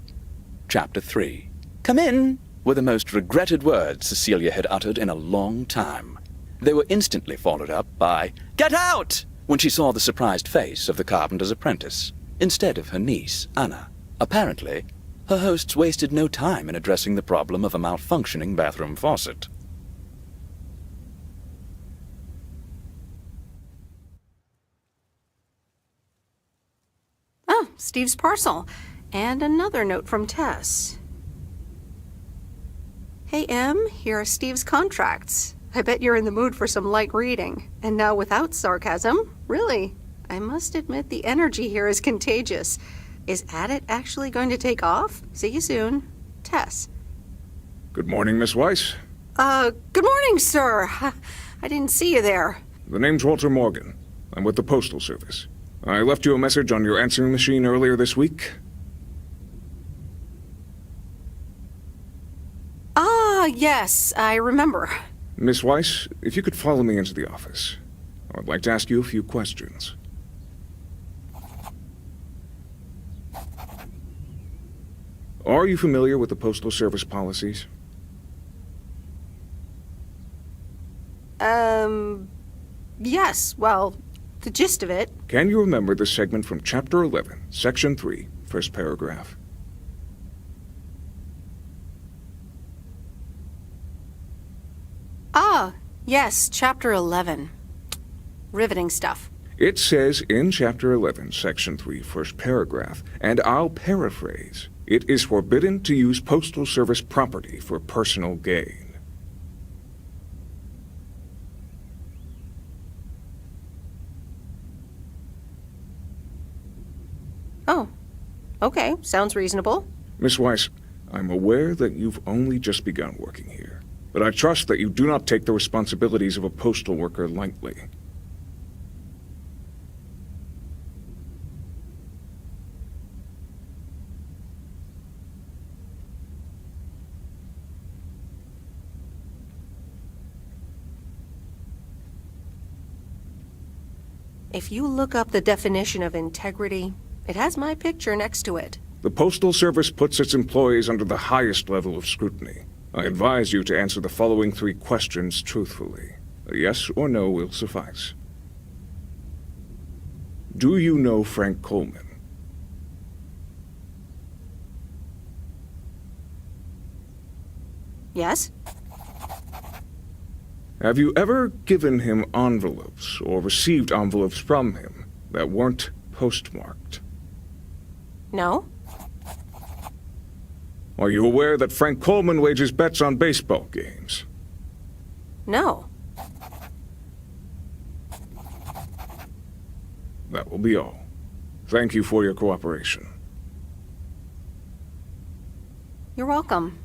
Chapter 3. Come in, were the most regretted words Cecilia had uttered in a long time. They were instantly followed up by, "Get out!" when she saw the surprised face of the carpenter's apprentice, instead of her niece, Anna. Apparently, her hosts wasted no time in addressing the problem of a malfunctioning bathroom faucet. Oh, Steve's parcel. And another note from Tess. Hey, Em, here are Steve's contracts. I bet you're in the mood for some light reading. And now without sarcasm, really. I must admit the energy here is contagious. Is Addit actually going to take off? See you soon. Tess. Good morning, Miss Weiss. Good morning, sir. I didn't see you there. The name's Walter Morgan. I'm with the Postal Service. I left you a message on your answering machine earlier this week. Yes, I remember. Miss Weiss, if you could follow me into the office. I'd like to ask you a few questions. Are you familiar with the Postal Service policies? Yes, well, the gist of it. Can you remember the segment from Chapter 11, Section 3, first paragraph? Yes, Chapter 11. Riveting stuff. It says in Chapter 11, Section 3, first paragraph, and I'll paraphrase, it is forbidden to use Postal Service property for personal gain. Oh, okay, sounds reasonable. Miss Weiss, I'm aware that you've only just begun working here, but I trust that you do not take the responsibilities of a postal worker lightly. If you look up the definition of integrity, it has my picture next to it. The Postal Service puts its employees under the highest level of scrutiny. I advise you to answer the following 3 questions truthfully. A yes or no will suffice. Do you know Frank Coleman? Yes? Have you ever given him envelopes or received envelopes from him that weren't postmarked? No? Are you aware that Frank Coleman wagers bets on baseball games? No. That will be all. Thank you for your cooperation. You're welcome.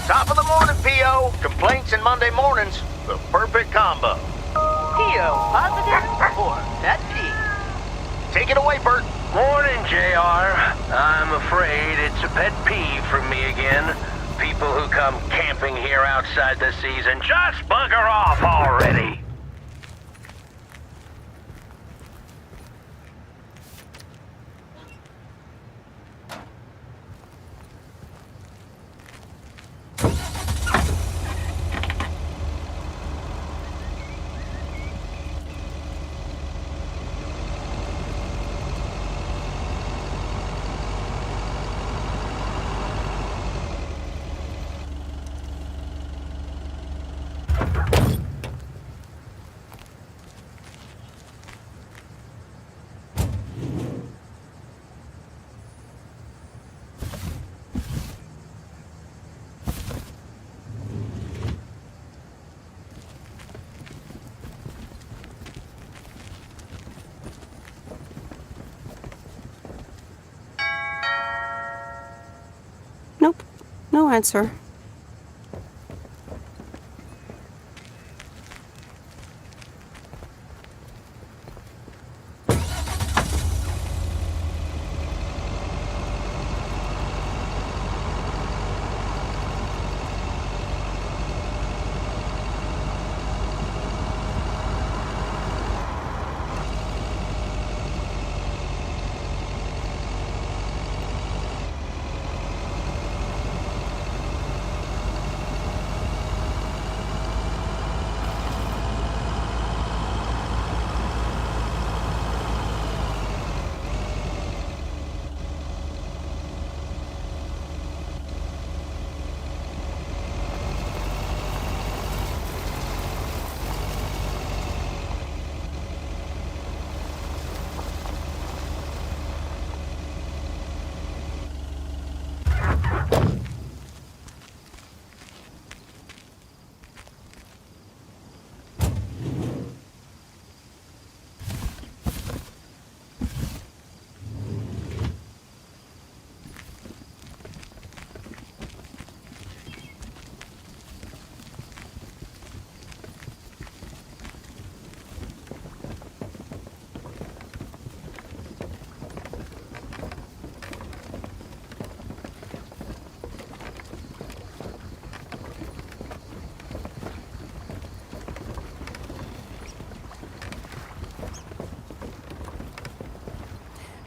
Top of the morning, P.O. Complaints and Monday mornings, the perfect combo. P.O. positive or pet peeve? Take it away, Bert. Morning, JR. I'm afraid it's a pet peeve for me again. People who come camping here outside the season, just bugger off already. Nope. No answer.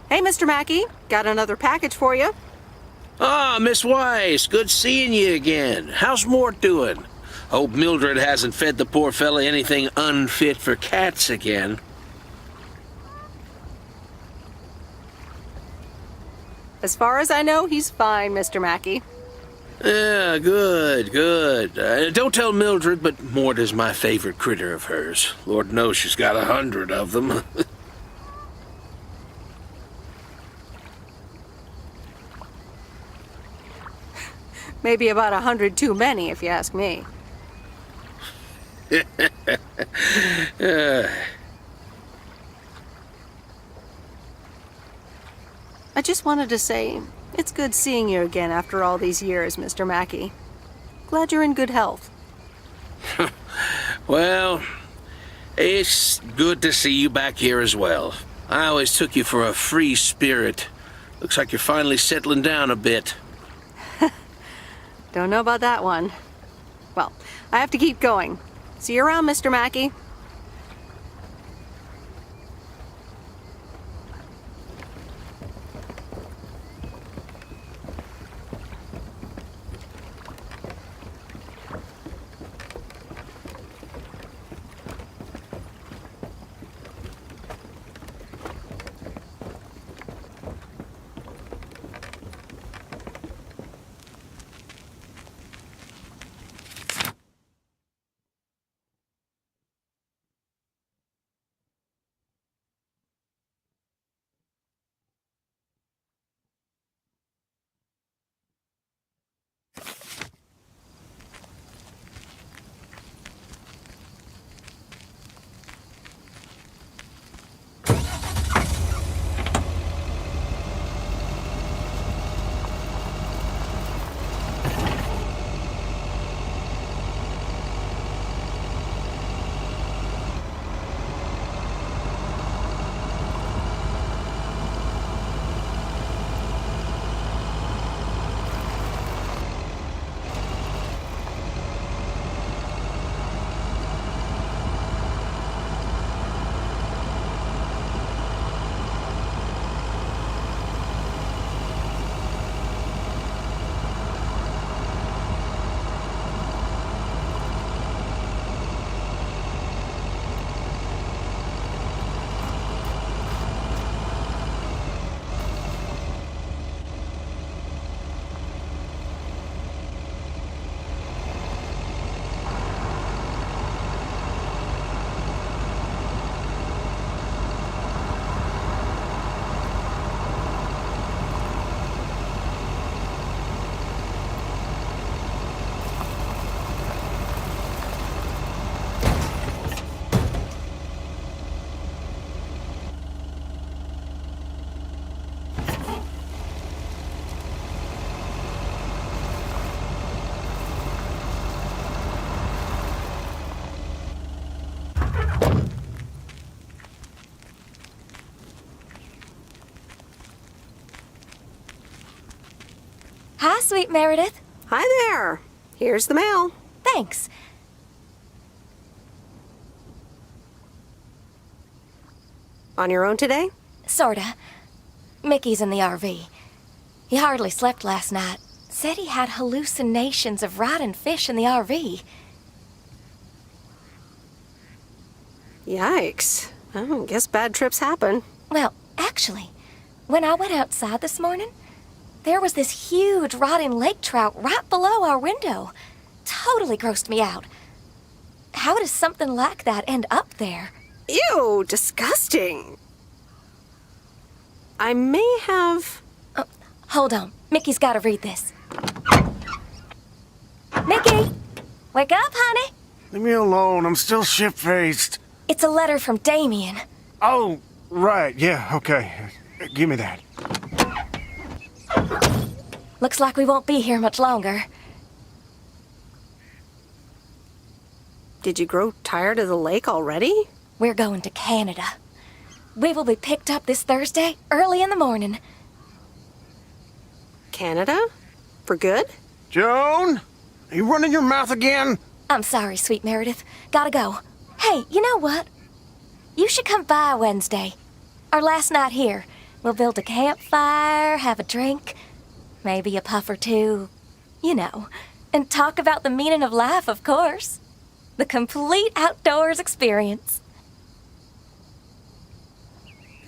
Hey, Mr. Mackey. Got another package for you. Ah, Miss Weiss, good seeing you again. How's Mort doing? Hope Mildred hasn't fed the poor fella anything unfit for cats again. As far as I know, he's fine, Mr. Mackey. Yeah, good, good. Don't tell Mildred, but Mort is my favorite critter of hers. Lord knows she's got 100 of them. Maybe about 100 too many, if you ask me. I just wanted to say, it's good seeing you again after all these years, Mr. Mackey. Glad you're in good health. Well, it's good to see you back here as well. I always took you for a free spirit. Looks like you're finally settling down a bit. Don't know about that one. Well, I have to keep going. See you around, Mr. Mackey. Hi, sweet Meredith. Hi there. Here's the mail. Thanks. On your own today? Sorta. Mickey's in the RV. He hardly slept last night. Said he had hallucinations of rotting fish in the RV. Yikes. I guess bad trips happen. Well, actually, when I went outside this morning, there was this huge rotting lake trout right below our window. Totally grossed me out. How does something like that end up there? Ew, disgusting. I may have... Hold on. Mickey's gotta read this. Mickey! Wake up, honey! Leave me alone. I'm still shit-faced. It's a letter from Damien. Oh, right. Yeah, okay. Give me that. Looks like we won't be here much longer. Did you grow tired of the lake already? We're going to Canada. We will be picked up this Thursday, early in the morning. Canada? For good? Joan? Are you running your mouth again? I'm sorry, sweet Meredith. Gotta go. Hey, you know what? You should come by Wednesday. Our last night here. We'll build a campfire, have a drink, maybe a puff or two, you know, and talk about the meaning of life, of course. The complete outdoors experience.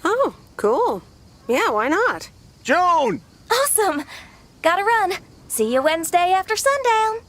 Oh, cool. Yeah, why not? Joan! Awesome! Gotta run. See you Wednesday after sundown.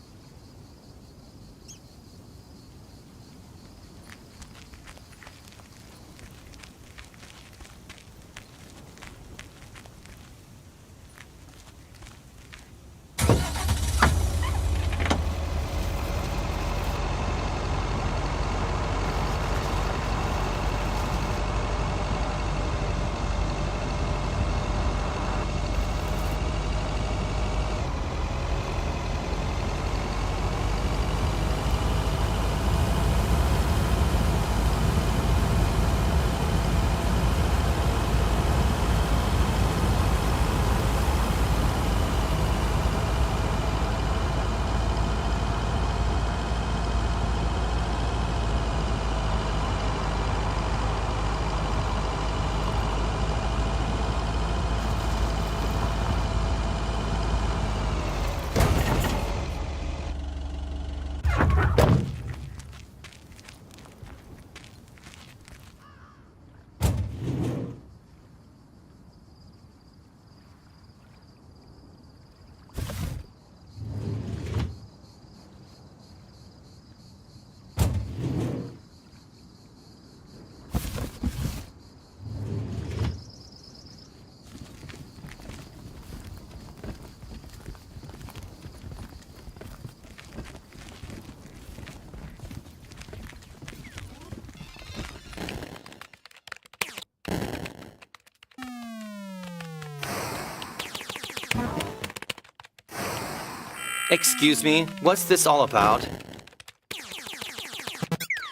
Excuse me, what's this all about?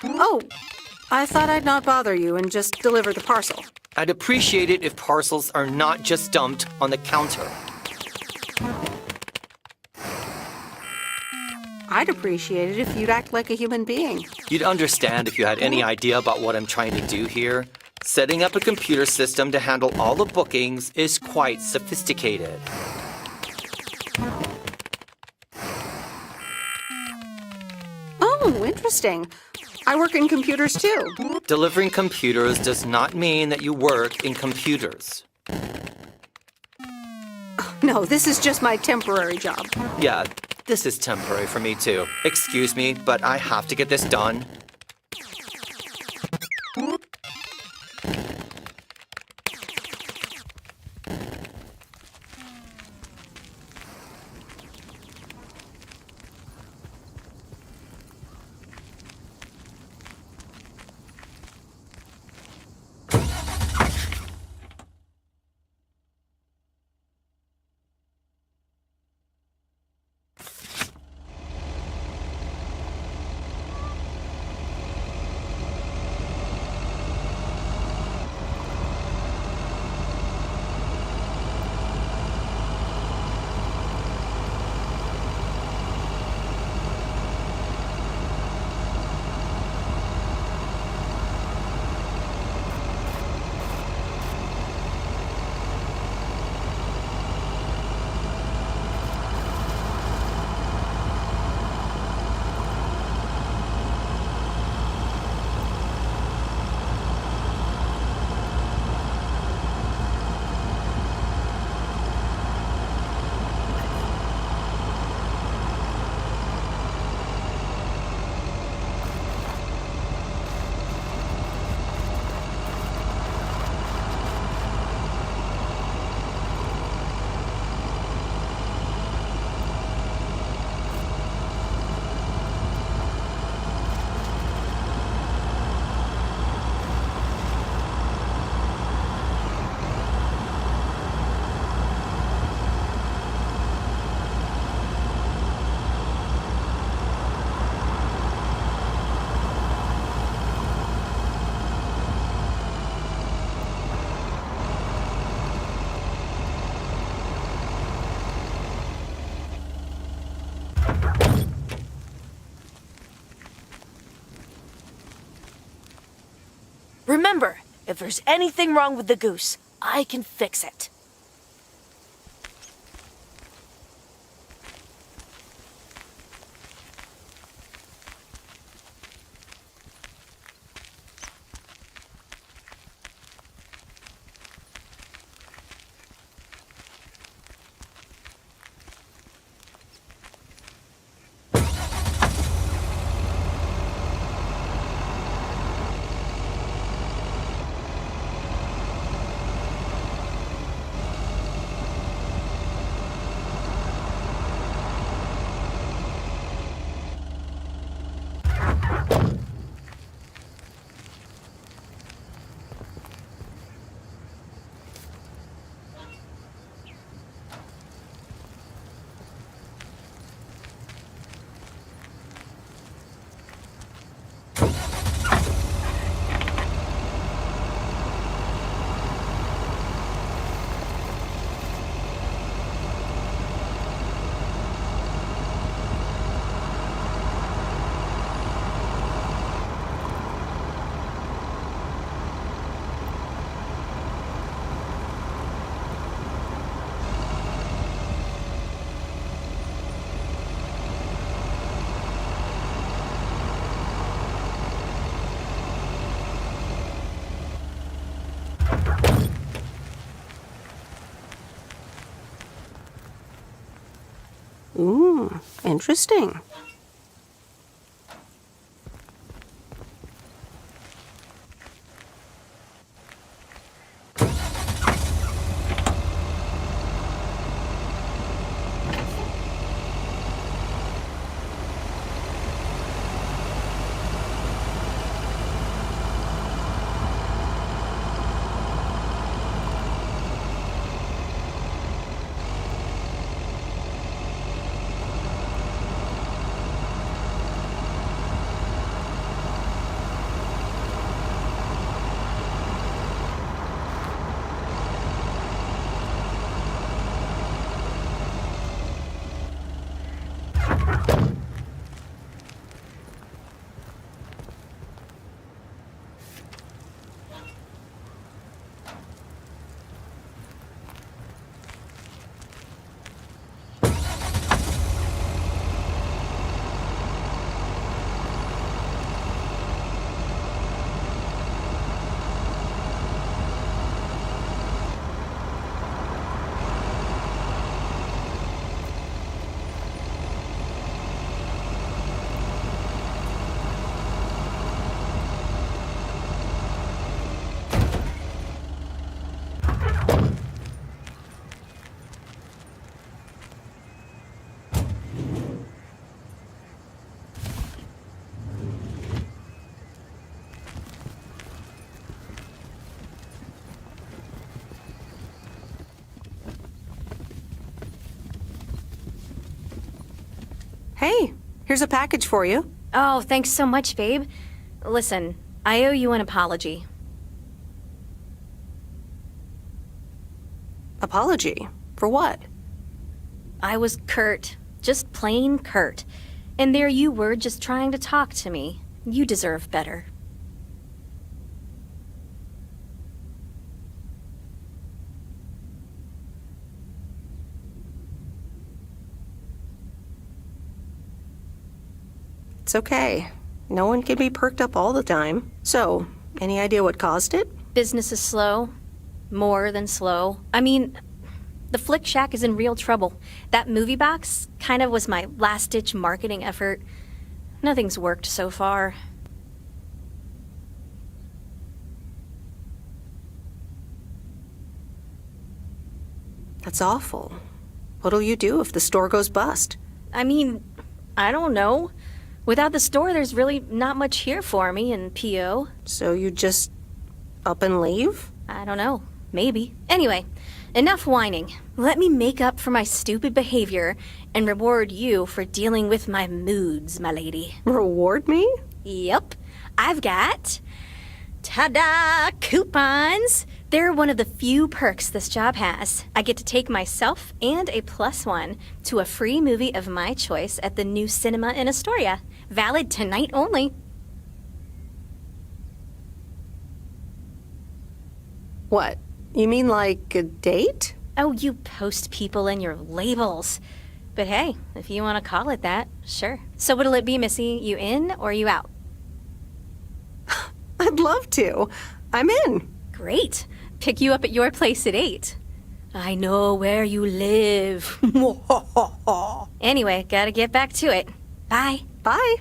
Oh, I thought I'd not bother you and just deliver the parcel. I'd appreciate it if parcels are not just dumped on the counter. I'd appreciate it if you'd act like a human being. You'd understand if you had any idea about what I'm trying to do here. Setting up a computer system to handle all the bookings is quite sophisticated. Oh, interesting. I work in computers too. Delivering computers does not mean that you work in computers. No, this is just my temporary job. Yeah, this is temporary for me too. Excuse me, but I have to get this done. Remember, if there's anything wrong with the goose, I can fix it. Ooh, interesting. Hey, here's a package for you. Oh, thanks so much, babe. Listen, I owe you an apology. Apology? For what? I was curt. Just plain curt. And there you were, just trying to talk to me. You deserve better. It's okay. No one can be perked up all the time. So, any idea what caused it? Business is slow. More than slow. I mean, the Flick Shack is in real trouble. That movie box kind of was my last-ditch marketing effort. Nothing's worked so far. That's awful. What'll you do if the store goes bust? I mean, I don't know. Without the store, there's really not much here for me in PO. So you just up and leave? I don't know. Maybe. Anyway, enough whining. Let me make up for my stupid behavior and reward you for dealing with my moods, my lady. Reward me? Yep. I've got... ta-da! Coupons! They're one of the few perks this job has. I get to take myself and a +1 to a free movie of my choice at the new cinema in Astoria. Valid tonight only. What? You mean like a date? Oh, you post people and your labels. But hey, if you want to call it that, sure. So what'll it be, Missy? You in or you out? I'd love to. I'm in. Great. Pick you up at your place at 8. I know where you live. Anyway, gotta get back to it. Bye. Bye.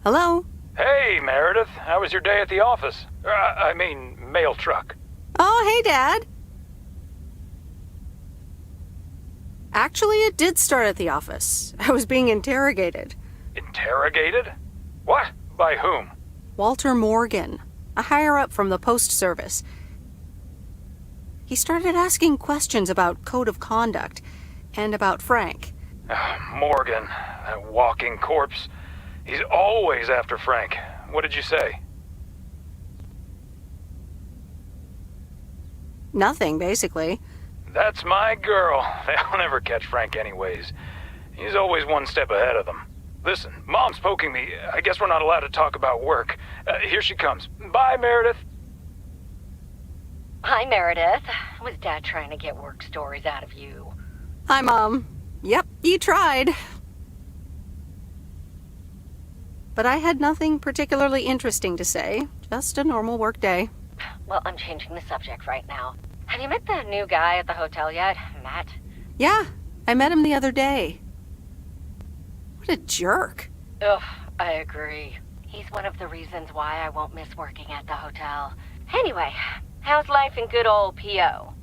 Hello? Hey, Meredith. How was your day at the office? I mean, mail truck. Oh, hey, Dad. Actually, it did start at the office. I was being interrogated. Interrogated? What? By whom? Walter Morgan. a higher-up from the post service. He started asking questions about code of conduct and about Frank. Morgan, that walking corpse. He's always after Frank. What did you say? Nothing, basically. That's my girl. They'll never catch Frank anyways. He's always one step ahead of them. Listen, Mom's poking me. I guess we're not allowed to talk about work. Here she comes. Bye, Meredith. Hi, Meredith. Was Dad trying to get work stories out of you? Hi, Mom. Yep, you tried. But I had nothing particularly interesting to say. Just a normal work day. Well, I'm changing the subject right now. Have you met the new guy at the hotel yet, Matt? Yeah, I met him the other day. What a jerk. Ugh, I agree. He's one of the reasons why I won't miss working at the hotel. Anyway, how's life in good old P.O.?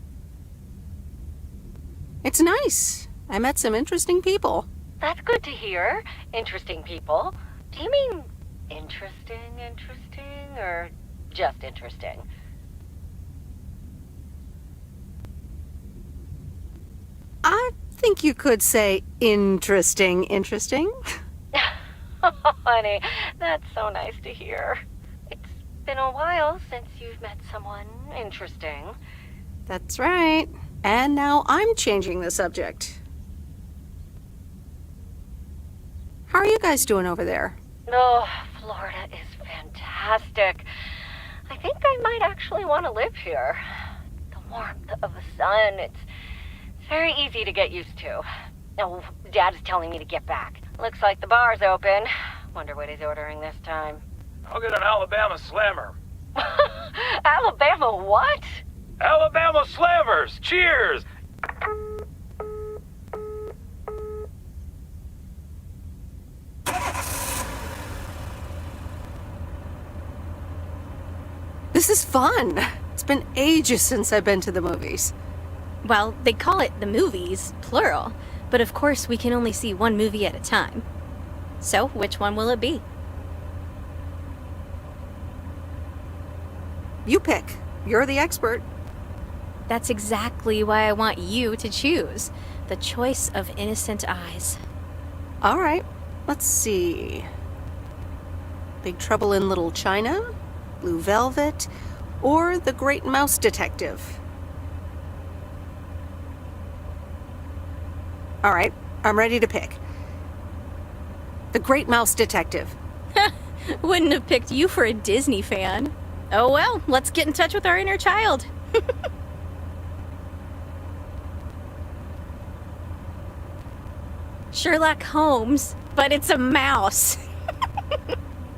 It's nice. I met some interesting people. That's good to hear. Interesting people. Do you mean interesting, or just interesting? I think you could say interesting. Oh, honey, that's so nice to hear. It's been a while since you've met someone interesting. That's right. And now I'm changing the subject. How are you guys doing over there? Oh, Florida is fantastic. I think I might actually want to live here. The warmth of the sun, it's very easy to get used to. Oh, Dad is telling me to get back. Looks like the bar's open. Wonder what he's ordering this time. I'll get an Alabama Slammer. Alabama what? Alabama Slammers! Cheers! This is fun. It's been ages since I've been to the movies. Well, they call it the movies, plural, but of course we can only see one movie at a time. So, which one will it be? You pick. You're the expert. That's exactly why I want you to choose. The choice of innocent eyes. All right, let's see. Big Trouble in Little China, Blue Velvet, or The Great Mouse Detective. All right, I'm ready to pick. The Great Mouse Detective. Wouldn't have picked you for a Disney fan. Oh well, let's get in touch with our inner child. Sherlock Holmes, but it's a mouse.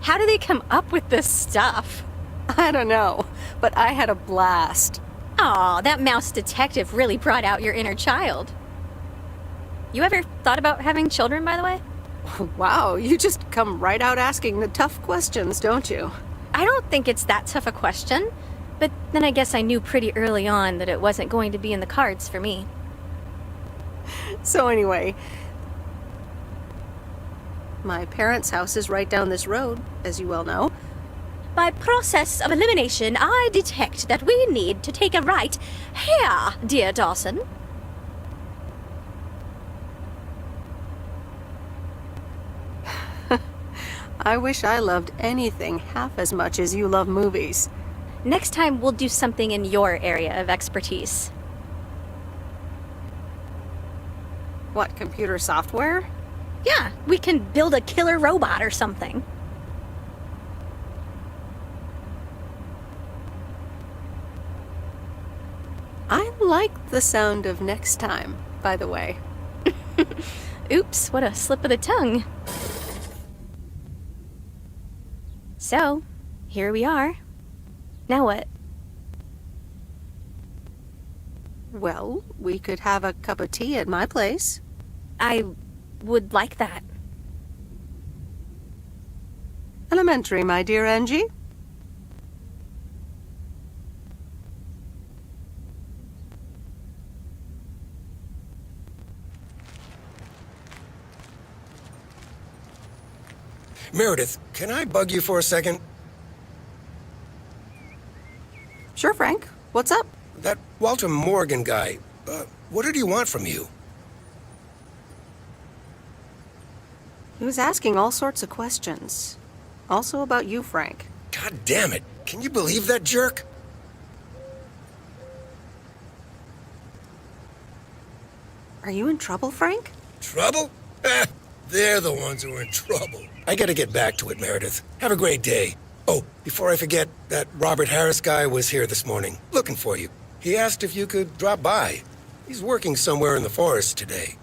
How do they come up with this stuff? I don't know, but I had a blast. Aw, that mouse detective really brought out your inner child. You ever thought about having children, by the way? Wow, you just come right out asking the tough questions, don't you? I don't think it's that tough a question, but then I guess I knew pretty early on that it wasn't going to be in the cards for me. So anyway, my parents' house is right down this road, as you well know. By process of elimination, I detect that we need to take a right here, dear Dawson. I wish I loved anything half as much as you love movies. Next time, we'll do something in your area of expertise. What, computer software? Yeah, we can build a killer robot or something. I like the sound of next time, by the way. Oops, what a slip of the tongue. So, here we are. Now what? Well, we could have a cup of tea at my place. I would like that. Elementary, my dear Angie. Meredith, can I bug you for a second? Sure, Frank. What's up? That Walter Morgan guy, what did he want from you? He was asking all sorts of questions. Also about you, Frank. God damn it. Can you believe that jerk? Are you in trouble, Frank? Trouble? They're the ones who are in trouble. I gotta get back to it, Meredith. Have a great day. Oh, before I forget, that Robert Harris guy was here this morning, looking for you. He asked if you could drop by. He's working somewhere in the forest today.